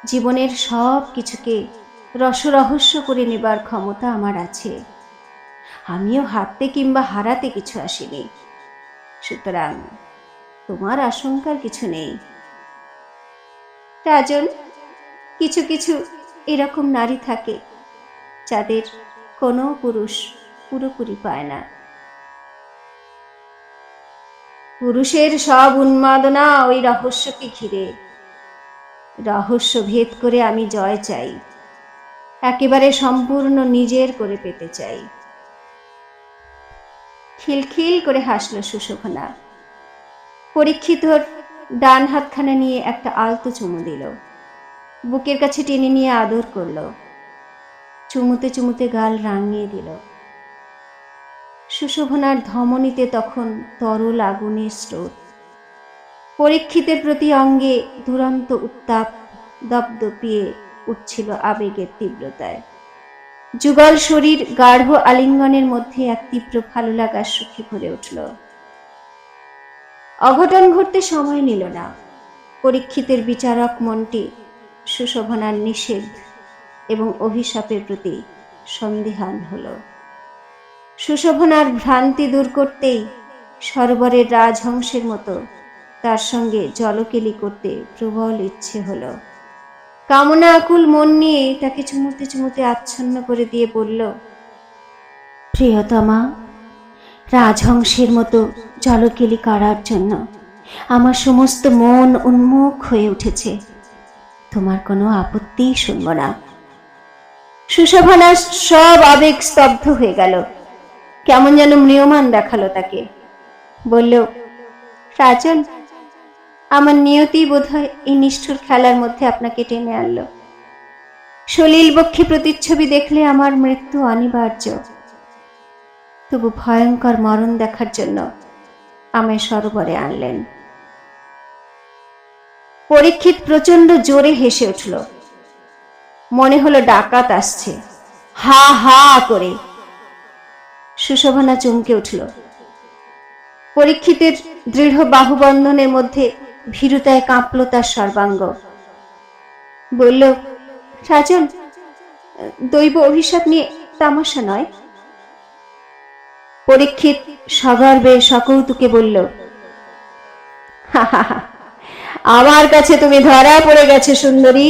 জীবনের সব কিছুকে রসরহস্য করে নেবার ক্ষমতা আমার আছে। আমিও হারতে কিংবা হারাতে কিছু আসিনি। সুতরাং তোমার আশঙ্কার কিছু নেই। রাজন, কিছু কিছু এরকম নারী থাকে যাদের কোনো পুরুষ পুরোপুরি পায় না। পুরুষের সব উন্মাদনা ওই রহস্যকে ঘিরে। রহস্য ভেদ করে আমি জয় চাই, একেবারে সম্পূর্ণ নিজের করে পেতে চাই। খিলখিল করে হাসল সুশোভনা। পরীক্ষিতর ডান হাতখানা নিয়ে একটা আলতো চুমু দিল। বুকের কাছে টেনে নিয়ে আদর করল। চুমুতে চুমুতে গাল রাঙিয়ে দিল। সুশোভনার ধমনীতে তখন তরল আগুনের স্রোত। পরীক্ষিতের প্রতি অঙ্গে দুরন্ত উত্তাপ দপদপিয়ে উঠছিল আবেগের তীব্রতায়। যুগল শরীর গাঢ় আলিঙ্গনের মধ্যে এক তীব্র ভালো লাগার সুখে ভরে উঠল। অঘটন ঘটতে সময় নিল না। পরীক্ষিতের বিচারক মনটি সুশোভনার নিষেধ এবং অভিশাপের প্রতি সন্দিহান হল। সুশোভনার ভ্রান্তি দূর করতেই সরোবরের রাজহংসের মতো তার সঙ্গে জলকেলি করতে প্রবল ইচ্ছে হল। কামনা আকুল মন নিয়ে তাকে চুমুতে চুমুতে আচ্ছন্ন করে দিয়ে বলল, প্রিয়তমা, রাজহংসের মতো জলকেলি কাড়ার জন্য আমার সমস্ত মন উন্মুখ হয়ে উঠেছে। তোমার কোনো আপত্তি শুনব না। সুশোভনার সব আবেগ স্তব্ধ হয়ে গেল। কেমন যেন ম্রিয়মাণ দেখালো তাকে। বলল, রাজন, আমার নিয়তি বোধহয় এই নিষ্ঠুর খেলার মধ্যে আপনাকে টেনে আনলো। সলিল বক্ষী প্রতিচ্ছবি দেখলে আমার মৃত্যু অনিবার্য, তবু ভয়ঙ্কর মরণ দেখার জন্য আমায় সরোবরে আনলেন। পরীক্ষিত প্রচন্ড জোরে হেসে উঠল। মনে হলো ডাকাত আসছে, হা হা করে। সুশোভনা চমকে উঠল। পরীক্ষিতের দৃঢ় বাহুবন্ধনের মধ্যে ভীরুতায় কাঁপল তার সর্বাঙ্গ। বলল, রাজন, দৈব অভিশাপ নিয়ে তামাশা নয়। পরীক্ষিত সগর্বে সকৌতুকে বলল, হা হা হা, আমার কাছে তুমি ধরা পড়ে গেছে সুন্দরী।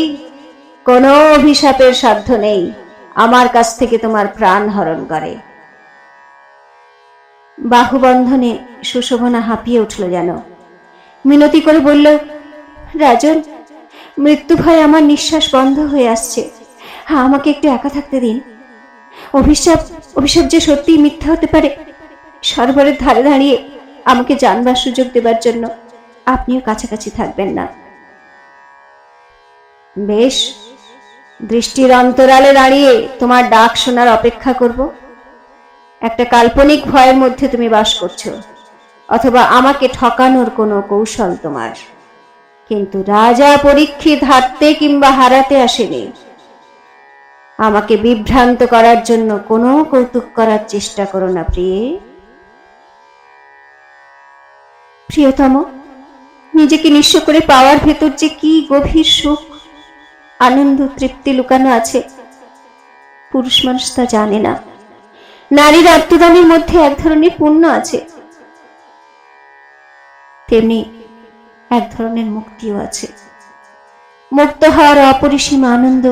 কোনো অভিশাপের সাধ্য নেই আমার কাছ থেকে তোমার প্রাণ হরণ করে। বাহুবন্ধনে সুশোভনা হাঁপিয়ে উঠল যেন। মিনতি করে বলল, রাজন, মৃত্যু ভয়ে আমার নিঃশ্বাস বন্ধ হয়ে আসছে। আমাকে একটু একা থাকতে দিন। অভিশাপ অভিশাপ যে সত্যিই মিথ্যা হতে পারে। সরোবরের ধারে দাঁড়িয়ে আমাকে জানবার সুযোগ দেবার জন্য আপনিও কাছাকাছি থাকবেন না। বেশ, দৃষ্টির অন্তরালে দাঁড়িয়ে তোমার ডাক শোনার অপেক্ষা করব। একটা কাল্পনিক ভয়ের মধ্যে তুমি বাস করছো, অথবা আমাকে ঠকানোর কোনো কৌশল তোমার। কিন্তু রাজা পরীক্ষিত হারতে কিংবা হারাতে আসেনি। আমাকে বিভ্রান্ত করার জন্য কোনো কৌতুক করার চেষ্টা করো না প্রিয়ে। প্রিয়তম, নিজেকে নিঃস্ব করে পাওয়ার ভেতর যে কি গভীর সুখ, আনন্দ, তৃপ্তি লুকানো আছে, পুরুষ মানুষ তা জানে না। নারীর আত্মদানের মধ্যে এক ধরনের পুণ্য আছে, তেমনি এক ধরনের মুক্তিও আছে। মুক্ত হওয়ার অপরিসীম আনন্দ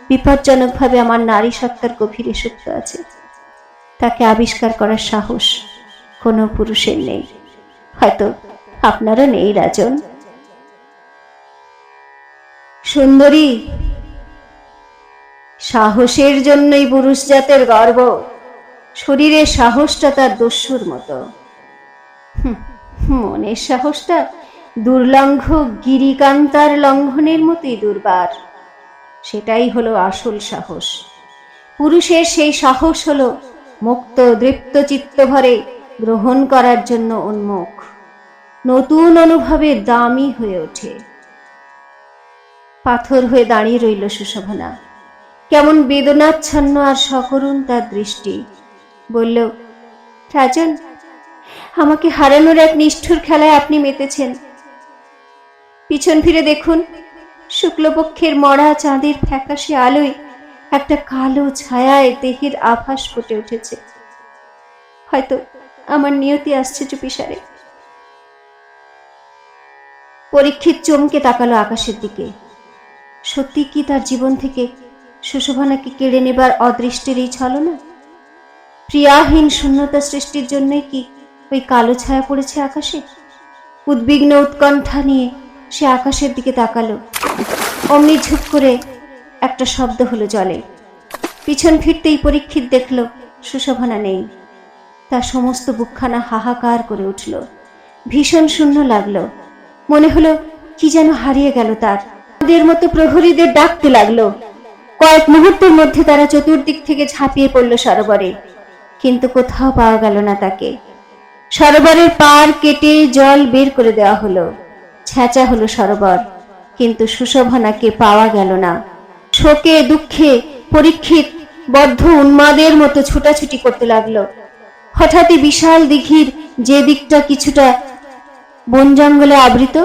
বিপজ্জনকভাবে আমার নারী সত্তার গভীরে সুপ্ত আছে। তাকে আবিষ্কার করার সাহস কোনো পুরুষের নেই, হয়তো আপনারও নেই রাজন। সুন্দরী, সাহসের জন্যই পুরুষ জাতের গর্ব। শরীরের সাহসটা তার দস্যুর মতো, মনের সাহসটা দুর্লঙ্ঘ গিরিকান্তার লঙ্ঘনের মতোই দুর্বার। সেটাই হলো আসল সাহস। পুরুষের সেই সাহস হলো মুক্ত দৃপ্ত চিত্ত ভরে গ্রহণ করার জন্য উন্মুখ, নতুন অনুভবে দামি হয়ে ওঠে। পাথর হয়ে দাঁড়িয়ে রইল সুশোভনা। কেমন বেদনাচ্ছন্ন আর সকরুণ তার দৃষ্টি। বলল, রাজন, আমাকে হারানোর এক নিষ্ঠুর খেলায় আপনি মেতেছেন। পিছন ফিরে দেখুন, শুক্লপক্ষের মরা চাঁদের ফ্যাকাশে আলোয় একটা কালো ছায়ায় দেহের আভাস ফুটে উঠেছে। হয়তো আমার নিয়তি আসছে চুপিসারে। পরীক্ষিত চমকে তাকালো আকাশের দিকে। সত্যি কি তার জীবন থেকে সুশোভনাকে কেড়ে নেবার অদৃষ্টের এই ছলনা? প্রিয়াহীন শূন্যতা সৃষ্টির জন্যই কি ওই কালো ছায়া পড়েছে আকাশে? উদ্বিগ্ন উৎকণ্ঠা নিয়ে সে আকাশের দিকে তাকালো। অমনি ঝুপ করে একটা শব্দ হলো জলে। পিছন ফিরতেই পরীক্ষিত দেখল সুশোভনা নেই। তার সমস্ত বুকখানা হাহাকার করে উঠল। ভীষণ শূন্য লাগলো। মনে হলো কি যেন হারিয়ে গেল তার। ওদের মতো প্রহরীদের ডাকতে লাগলো। কয়েক মুহূর্তের মধ্যে তারা চতুর্দিক থেকে ঝাঁপিয়ে পড়ল সরোবরে, কিন্তু কোথাও পাওয়া গেল না তাকে। সরোবরের পার কেটে জল বের করে দেওয়া হলো। ছেঁচা হলো সরোবর, কিন্তু সুশোভনাকে পাওয়া গেল না। শোকে দুঃখে পরীক্ষিত বদ্ধ উন্মাদের মতো ছুটাছুটি করতে লাগলো। হঠাৎই বিশাল দিঘির যে দিকটা কিছুটা বন জঙ্গলে আবৃত,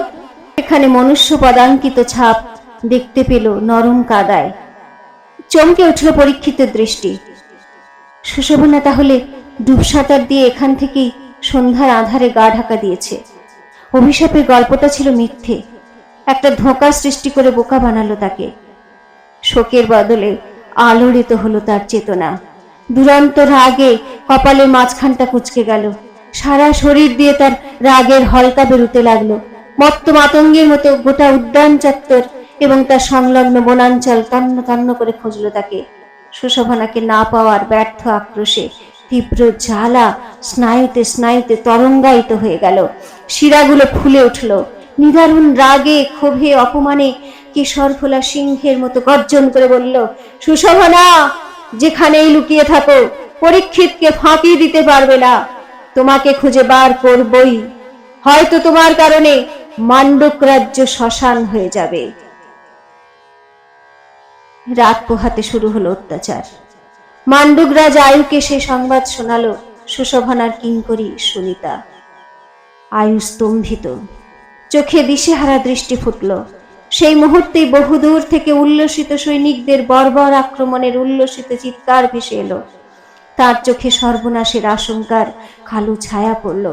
এখানে মনুষ্য পদাঙ্কিত ছাপ দেখতে পেল নরম কাদায়। চমকে উঠল পরীক্ষিতের দৃষ্টি। সুশোভনা তাহলে ডুবসাঁতার দিয়ে এখান থেকেই সন্ধ্যার আধারে গা ঢাকা দিয়েছে। অভিশাপের গল্পটা ছিল মিথ্যে। একটা ধোঁকা সৃষ্টি করে বোকা বানালো তাকে। শোকের বদলে আলোড়িত হলো তার চেতনা। দুরন্ত রাগে কপালের মাঝখানটা কুঁচকে গেল, সারা শরীর দিয়ে তার রাগের হলকা বেরুতে লাগলো। মত্ত মাতঙ্গের মতো গোটা উদ্যান চত্বর এবং তার সংলগ্ন বনাঞ্চল তন্ন তন্ন করে খুঁজল তাকে। সুশোভনাকে না পাওয়ার ব্যর্থ আক্রোশে তীব্র জ্বালা স্নায়ুতে স্নায়ুতে তরঙ্গায়িত হয়ে গেল, শিরাগুলো ফুলে উঠল। নিদারুণ রাগে ক্ষোভে অপমানে কিশোর ফোলা সিংহের মতো গর্জন করে বলল, সুশোভনা, যেখানেই লুকিয়ে থাকো, পরীক্ষিতকে ফাঁকি দিতে পারবে না। তোমাকে খুঁজে বার করবই, হয়তো তোমার কারণে মান্ডুক রাজ্য শ্মশান হয়ে যাবে। রাত পোহাতে শুরু হলো অত্যাচার। মান্ডুক রাজ আয়ুকে সে সংবাদ শোনালো সুশোভনার কিঙ্করী সুনিতা। আয়ু স্তম্ভিত, চোখে দিশেহারা দৃষ্টি ফুটল। সেই মুহূর্তেই বহুদূর থেকে উল্লসিত সৈনিকদের বর্বর আক্রমণের উল্লসিত চিৎকার ভেসে এলো। তার চোখে সর্বনাশের আশঙ্কার কালো ছায়া পড়ল।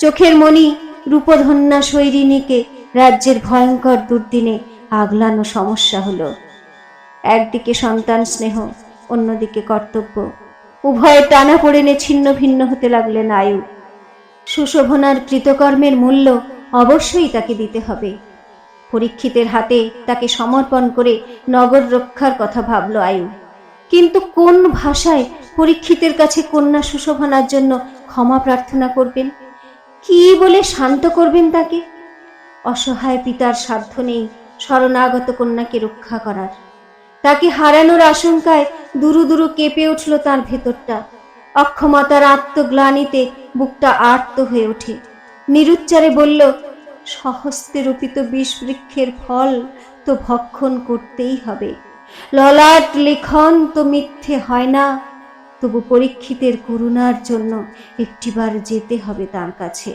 চোখের মণি রূপধন্যা সৈরিণীকে রাজ্যের ভয়ঙ্কর দুর্দিনে আগলানো সমস্যা হলো। একদিকে সন্তান স্নেহ, অন্যদিকে কর্তব্য, উভয়ে টানা পড়েনে ছিন্ন ভিন্ন হতে লাগলেন আয়ু। সুশোভনার কৃতকর্মের মূল্য অবশ্যই তাকে দিতে হবে। পরীক্ষিতের হাতে তাকে সমর্পণ করে নগর রক্ষার কথা ভাবল আয়ু। কিন্তু কোন ভাষায় পরীক্ষিতের কাছে কন্যা সুশোভনার জন্য ক্ষমা প্রার্থনা করবেন? কি বলে শান্ত করবেন তাকে? অসহায় পিতার সাধ্য নেই শরণাগত কন্যাকে রক্ষা করার। তাকে হারানোর আশঙ্কায় দুরু দুরু কেঁপে উঠল তার ভেতরটা। অক্ষমতার আত্মগ্লানিতে বুকটা আর্ত হয়ে ওঠে। নিরুচ্চারে বলল, সহস্তে রোপিত বিষ বৃক্ষের ফল তো ভক্ষণ করতেই হবে। ললাট লেখন তো মিথ্যে হয় না। তবু পরীক্ষিতের করুণার জন্য একটিবার যেতে হবে তার কাছে।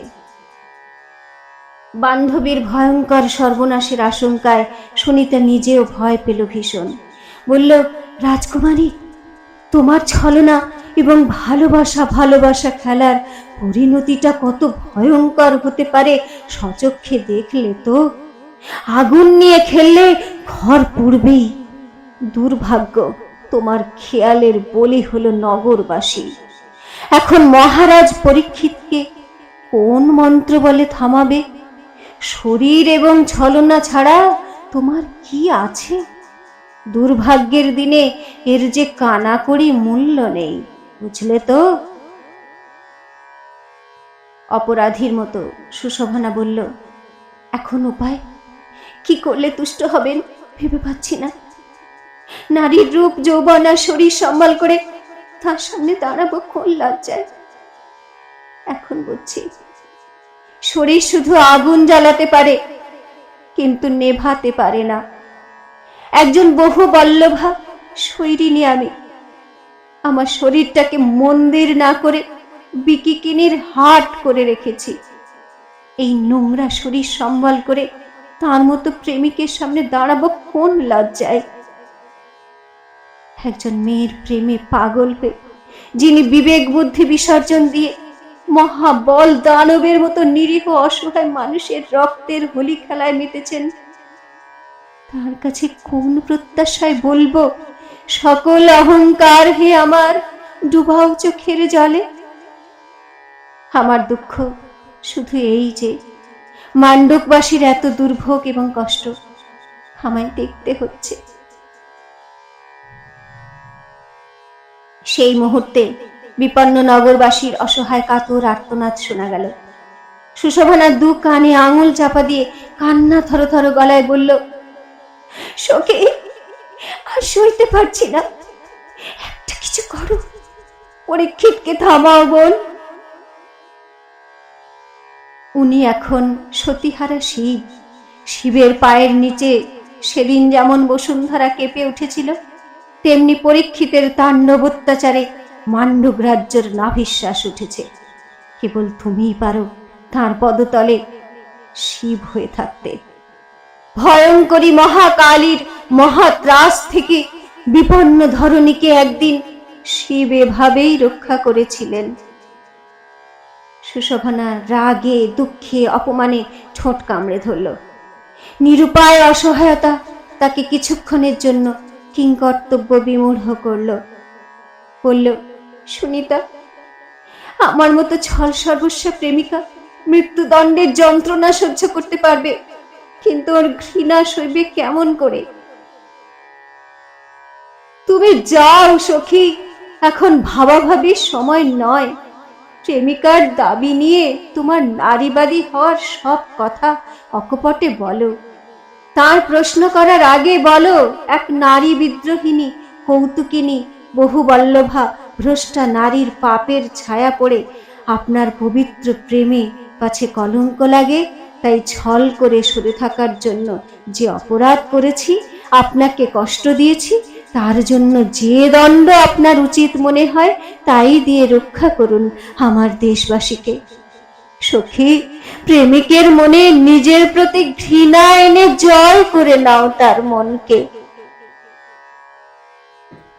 বান্ধবীর ভয়ঙ্কর সর্বনাশের আশঙ্কায় সুনিতা নিজেও ভয় পেল ভীষণ। বলল, রাজকুমারী, তোমার ছলনা এবং ভালোবাসা ভালোবাসা খেলার পরিণতিটা কত ভয়ঙ্কর হতে পারে সচক্ষে দেখলে তো। আগুন নিয়ে খেললে ঘর পুড়বেই। দুর্ভাগ্য, তোমার খেয়ালের বলি হলো নগরবাসী। এখন মহারাজ পরীক্ষিতকে কোন মন্ত্র বলে থামাবে? শরীর এবং ছলনা ছাড়া তোমার কি আছে? দুর্ভাগ্যের দিনে এর যে কানাকড়ি মূল্য নেই, বুঝলে তো? অপরাধীর মতো সুশোভনা বলল, এখন উপায় কি করলে তুষ্ট হবেন ভেবে পাচ্ছি না। নারীর রূপ যৌবন আর শরীর সম্বল করে তার সামনে দাঁড়াবো কোন লজ্জায়। এখন বুঝছি, শরীর শুধু আগুন জ্বালাতে পারে, কিন্তু নেভাতে পারে না। একজন বহু বল্লভা শৈরিনী আমি। আমার শরীরটাকে মন্দির না করে বিকিকিনির হাট করে রেখেছি। এই নোংরা শরীর সম্বল করে তার মতো প্রেমিকের সামনে দাঁড়াবো কোন লজ্জায়। একজন মেয়ের প্রেমে পাগল হয়ে যিনি বিবেক বুদ্ধি বিসর্জন দিয়ে মহাবল দানবের মতো নিরীহ অসহায় মানুষের রক্তের হোলি খেলায় মেতেছেন, তার কাছে কোন প্রত্যাশায় বলবো, সকল অহংকার হে আমার ডুবাও চোখের জলে? আমার দুঃখ শুধু এই যে মান্ডুকবাসীর এত দুর্ভোগ এবং কষ্ট আমায় দেখতে হচ্ছে। সেই মুহূর্তে বিপন্ন নগরবাসীর অসহায় কাতর আর্তনাদ শোনা গেল। সুশোভনা দু কানে আঙুল চাপা দিয়ে কান্না থরথর গলায় বলল, শোকে আর সইতে পারছি না, একটা কিছু করো, পরীক্ষিতকে থামাও বোন। উনি এখন সতীহারা শিব। শিবের পায়ের নিচে সেদিন যেমন বসুন্ধরা কেঁপে উঠেছিল, তেমনি পরীক্ষিতের তাণ্ডব অত্যাচারে মান্ডুক রাজ্যের নাভিশ্বাস উঠেছে। কেবল তুমিই পারো তাঁর পদতলে শিব হয়ে থাকতে। ভয়ঙ্করী মহাকালীর মহাত্রাস থেকে বিপন্ন ধরণীকে একদিন শিব এভাবেই রক্ষা করেছিলেন। সুশোভনা রাগে দুঃখে অপমানে ঠোঁট কামড়ে ধরল। নিরুপায় অসহায়তা তাকে কিছুক্ষণের জন্য কিংকর্তব্য বিমূঢ় করল। বলল, সুনিতা, আমার মতো ছল সর্বস্ব প্রেমিকা মৃত্যুদণ্ডের যন্ত্রণা সহ্য করতে পারবে, কিন্তু ওর ঘৃণা সইবে কেমন করে? তুমি যাও সখী, এখন ভাবাভাবির সময় নয়। প্রেমিকার দাবি নিয়ে তোমার নারীবাদী হওয়ার সব কথা অকপটে বলো। তার প্রশ্ন করার আগে বলো, এক নারী বিদ্রোহিনী, কৌতুকিনী, বহুবল্লভা ভ্রষ্টা নারীর পাপের ছায়া পড়ে আপনার পবিত্র প্রেমে পাছে কলঙ্ক লাগে, তাই ছল করে সরে থাকার জন্য যে অপরাধ করেছি, আপনাকে কষ্ট দিয়েছি, তার জন্য যে দণ্ড আপনার উচিত মনে হয় তাই দিয়ে রক্ষা করুন আমার দেশবাসীকে। সখী, প্রেমিকের মনে নিজের প্রতি ঘৃণা এনে জয় করে নাও তার মনকে।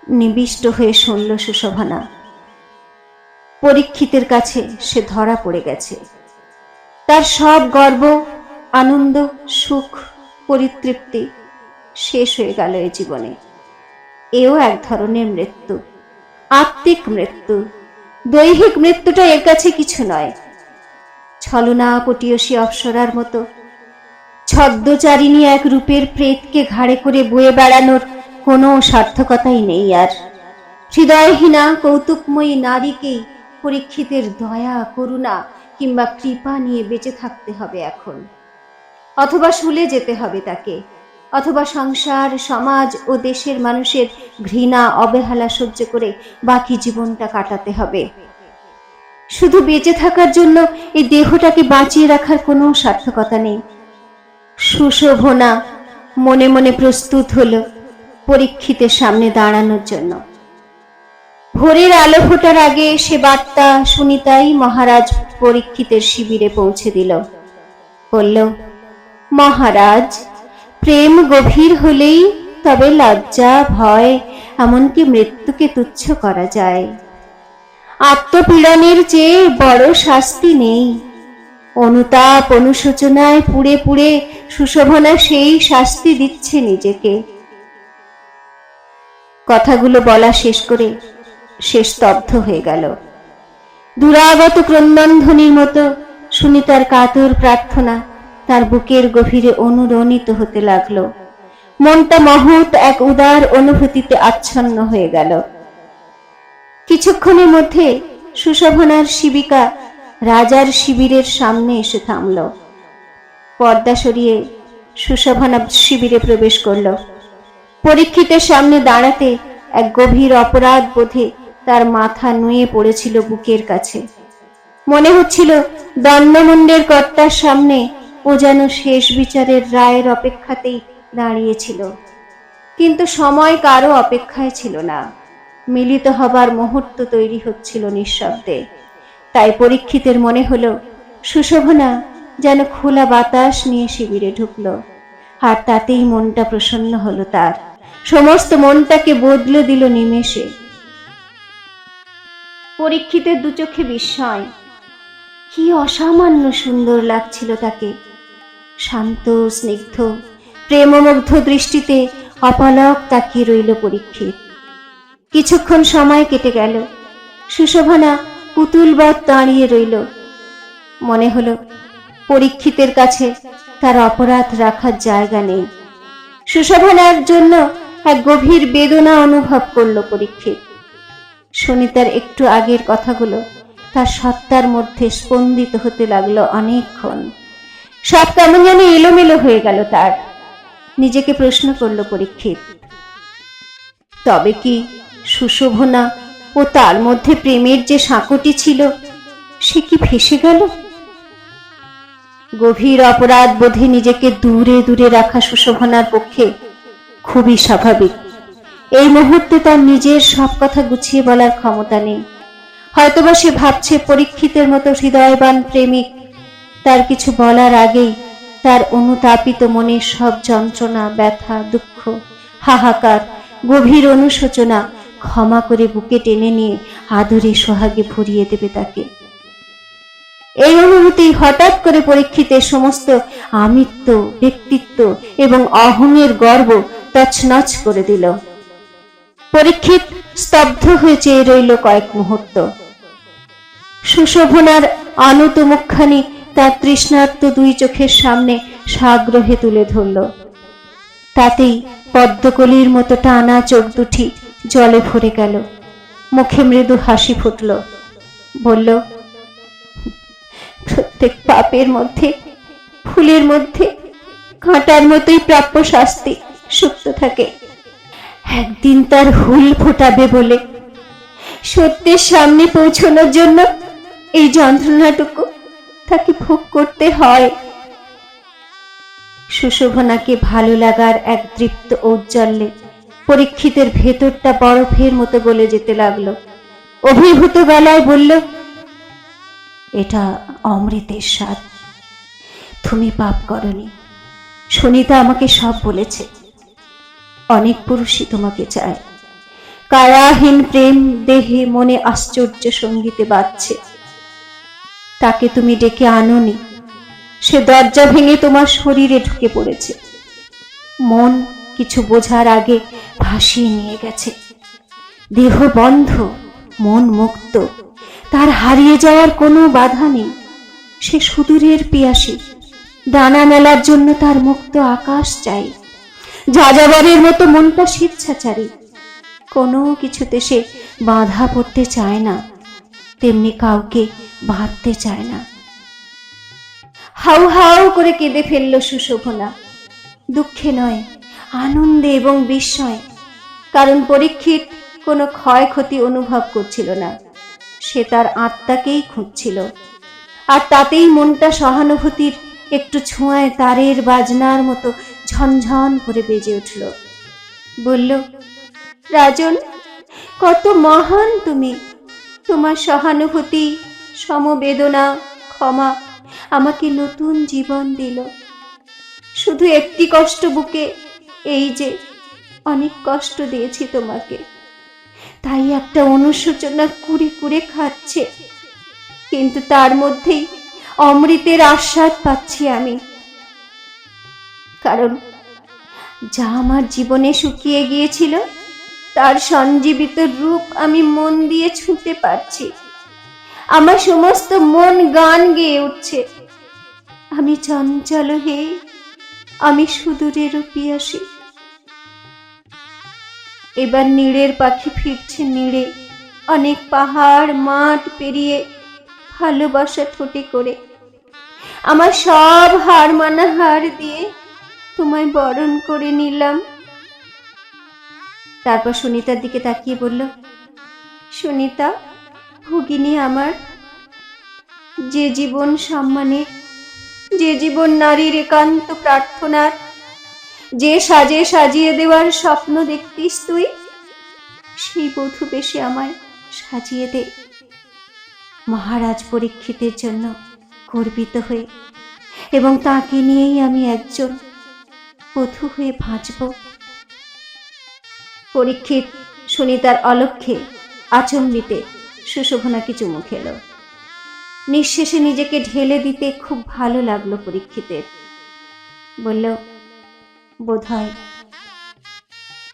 নিবিষ্ট হয়ে শুনল সুশোভনা। পরীক্ষিতের কাছে সে ধরা পড়ে গেছে। তার সব গর্ব, আনন্দ, সুখ, পরিতৃপ্তি শেষ হয়ে গেল এ জীবনে। এও এক ধরনের মৃত্যু, আত্মিক মৃত্যু। দৈহিক মৃত্যুটা এর কাছে কিছু নয়। ছলনা পটীয়সী অপ্সরার মতো ছদ্মচারিণী এক রূপের প্রেতকে ঘাড়ে করে বয়ে বেড়ানোর কোনো সার্থকতাই নেই আর। হৃদয়হীনা কৌতুকময়ী নারীকেই পরীক্ষিতের দয়া, করুণা কিংবা কৃপা নিয়ে বেঁচে থাকতে হবে এখন। অথবা শুলে যেতে হবে তাকে, অথবা সংসার, সমাজ ও দেশের মানুষের ঘৃণা, অবহেলা সহ্য করে বাকি জীবনটা কাটাতে হবে। শুধু বেঁচে থাকার জন্য এই দেহটাকে বাঁচিয়ে রাখার কোনো সার্থকতা নেই। সুশোভনা মনে মনে প্রস্তুত হলো পরীক্ষিতের সামনে দাঁড়ানোর জন্য। ভোরের আলো ফোটার আগে সে বার্তা সুনিতাই মহারাজ পরীক্ষিতের শিবিরে পৌঁছে দিল। বলল, মহারাজ, প্রেম গভীর হলেই তবে লজ্জা, ভয়, এমনকি মৃত্যুকে তুচ্ছ করা যায়। আত্মপীড়নের চেয়ে বড় শাস্তি নেই। অনুতাপ, অনুশোচনায় পুড়ে পুড়ে সুশোভনা সেই শাস্তি দিচ্ছে নিজেকে। কথাগুলো বলা শেষ করে সে স্তব্ধ হয়ে গেল। দুরাগত ক্রন্দনধ্বনির মতো সুনিতার কাতর প্রার্থনা তার বুকের গভীরে অনুরণিত হতে লাগলো। মনটা মহৎ এক উদার অনুভূতিতে আচ্ছন্ন হয়ে গেল। কিছুক্ষণের মধ্যে সুশোভনার শিবিকা রাজার শিবিরের সামনে এসে থামল। পর্দা সরিয়ে সুশোভনা শিবিরে প্রবেশ করল। পরীক্ষিতের সামনে দাঁড়াতে এক গভীর অপরাধ বোধে তার মাথা নুয়ে পড়েছিল বুকের কাছে। মনে হচ্ছিল দণ্ডমুণ্ডের কর্তার সামনে ও যেন শেষ বিচারের রায়ের অপেক্ষাতেই দাঁড়িয়েছিল। কিন্তু সময় কারো অপেক্ষায় ছিল না। মিলিত হবার মুহূর্ত তৈরি হচ্ছিল নিঃশব্দে। তাই পরীক্ষিতের মনে হলো সুশোভনা যেন খোলা বাতাস নিয়ে শিবিরে ঢুকল, আর তাতেই মনটা প্রসন্ন হলো তার। সমস্ত মনটাকে বদলে দিল নিমেষে। পরীক্ষিতের দু চোখে বিস্ময়। কি অসামান্য সুন্দর লাগছিল তাকে। শান্ত, স্নিগ্ধ, প্রেমমুগ্ধ দৃষ্টিতে অপলক তাকিয়ে রইল পরীক্ষিত। কিছুক্ষণ সময় কেটে গেল। সুশোভনা পুতুলবৎ দাঁড়িয়ে রইল। মনে হলো পরীক্ষিতের কাছে তার অপরাধ রাখার জায়গা নেই। সুশোভনার জন্য এক গভীর বেদনা অনুভব করল পরীক্ষিত। সুনিতার একটু আগের কথাগুলো তার সত্তার মধ্যে স্পন্দিত হতে লাগলো অনেকক্ষণ। সব কেমন যেন এলোমেলো হয়ে গেল তার। নিজেকে প্রশ্ন করল পরীক্ষিত, তবে কি সুশোভনা ও তার মধ্যে প্রেমের যে সাঁকোটি ছিল সে কি ফেসে গেল? গভীর অপরাধ বোধে নিজেকে দূরে দূরে রাখা সুশোভনার পক্ষে খুবই স্বাভাবিক। এই মুহূর্তে তার নিজের সব কথা গুছিয়ে বলার ক্ষমতা নেই। হয়তোবা সে ভাবছে পরীক্ষিতের মতো হৃদয়বান প্রেমিক তার কিছু বলার আগেই তার অনুতাপিত মনের সব যন্ত্রণা, ব্যথা, দুঃখ, হাহাকার, গভীর অনুশোচনা ক্ষমা করে বুকে টেনে নিয়ে আদরে সোহাগে ভরিয়ে দেবে তাকে। এই অনুভূতি হঠাৎ করে পরীক্ষিতের সমস্ত আমিত্ব, ব্যক্তিত্ব এবং অহংয়ের গর্ব তছনছ করে দিল। পরীক্ষিত স্তব্ধ হয়ে চেয়ে রইল কয়েক মুহূর্ত। সুশোভনার আনত মুখখানি তার তৃষ্ণার্ত দুই চোখের সামনে সাগ্রহে তুলে ধরল। তাতেই পদ্মকলির মতো টানা চোখ দুটি জলে ভরে গেল। মুখে মৃদু হাসি ফুটল। বলল, প্রত্যেক পাপের মধ্যে, ফুলের মধ্যে কাঁটার মতোই প্রাপ্য শাস্তি সুপ্ত থাকে। একদিন তার হুল ফোটাবে বলে সত্যের সামনে পৌঁছানোর জন্য এই যন্ত্রণাটুকু তাকে ভোগ করতে হয়। সুশোভনাকে ভালো লাগার এক দৃপ্ত ঔজ্জ্বল্যে পরীক্ষিতের ভেতরটা বরফের মতো গলে যেতে লাগলো। অভিভূত গলায় বলল, এটা অমৃতের স্বাদ। তুমি পাপ করনি। সুনিতা আমাকে সব বলেছে। অনেক পুরুষই তোমাকে চায়। কায়াহীন প্রেম দেহে মনে আশ্চর্য সঙ্গীতে বাজছে। তাকে তুমি ডেকে আনোনি। সে দরজা ভেঙে তোমার শরীরে ঢুকে পড়েছে। মন কিছু বোঝার আগে ভাসিয়ে নিয়ে গেছে। দেহ বন্ধ, মন মুক্ত। তার হারিয়ে যাওয়ার কোনো বাধা নেই। সে সুদূরের পিয়াসী। ডানা মেলার জন্য তার মুক্ত আকাশ চাই। যাযাবরের মতো মনটা স্বেচ্ছাচারী। কোনো কিছুতে সে বাধা পড়তে চায় না, তেমনি কাউকে বাঁধতে চায় না। হাউ হাউ করে কেঁদে ফেলল সুশোভনা। দুঃখে নয়, আনন্দে এবং বিস্ময়ে। কারণ পরীক্ষিত কোনো ক্ষয়ক্ষতি অনুভব করছিল না। সে তার আত্মাকেই খুঁজছিল। আর তাতেই মনটা সহানুভূতির একটু ছোঁয়ায় তারের বাজনার মতো ঝনঝন করে বেজে উঠল। বলল, রাজন, কত মহান তুমি! তোমার সহানুভূতি, সমবেদনা, ক্ষমা আমাকে নতুন জীবন দিল। শুধু একটি কষ্ট বুকে, এই যে অনেক কষ্ট দিয়েছি তোমাকে, তাই একটা অনুশোচনা কুড়ে কুড়ে খাচ্ছে। কিন্তু তার মধ্যেই অমৃতের আস্বাদ পাচ্ছি আমি। কারণ যা আমার জীবনে শুকিয়ে গিয়েছিল তার সঞ্জীবিত রূপ আমি মন দিয়ে ছুঁতে পারছি। আমার সমস্ত মন গান গেয়ে উঠছে। আমি চঞ্চল হে, আমি সুদূরের পিয়াসী। এবার নীড়ের পাখি ফিরছে নীড়ে, অনেক পাহাড় মাঠ পেরিয়ে, ভালোবাসা ঠোঁটে করে। আমার সব হার মানা হার দিয়ে তোমায় বরণ করে নিলাম। তারপর সুনিতার দিকে তাকিয়ে বলল, সুনিতা, ভগিনী আমার, যে জীবন সম্মানের, যে জীবন নারীর একান্ত প্রার্থনার, যে সাজে সাজিয়ে দেওয়ার স্বপ্ন দেখতিস তুই, সেই বধূ বেশে আমায় সাজিয়ে দে। মহারাজ পরীক্ষিতের জন্য গর্বিত হয়ে, এবং তাকে নিয়েই আমি একজন বধূ হয়ে বাঁচব। পরীক্ষিত সুনিতার অলক্ষ্যে আচম্বিতে সুশোভনাকে চুমু খেল। নিঃশেষে নিজেকে ঢেলে দিতে খুব ভালো লাগলো পরীক্ষিতের। বলল, বোধহয়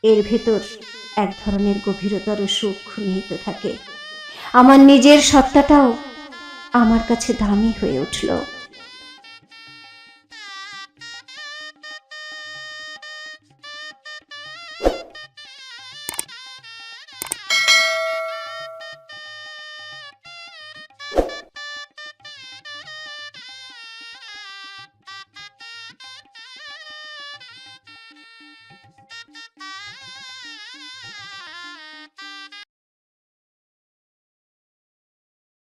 এর ভেতর এক ধরনের গভীরতর সুখ নিহিত থাকে। আমার নিজের সত্তাটাও আমার কাছে দামি হয়ে উঠল।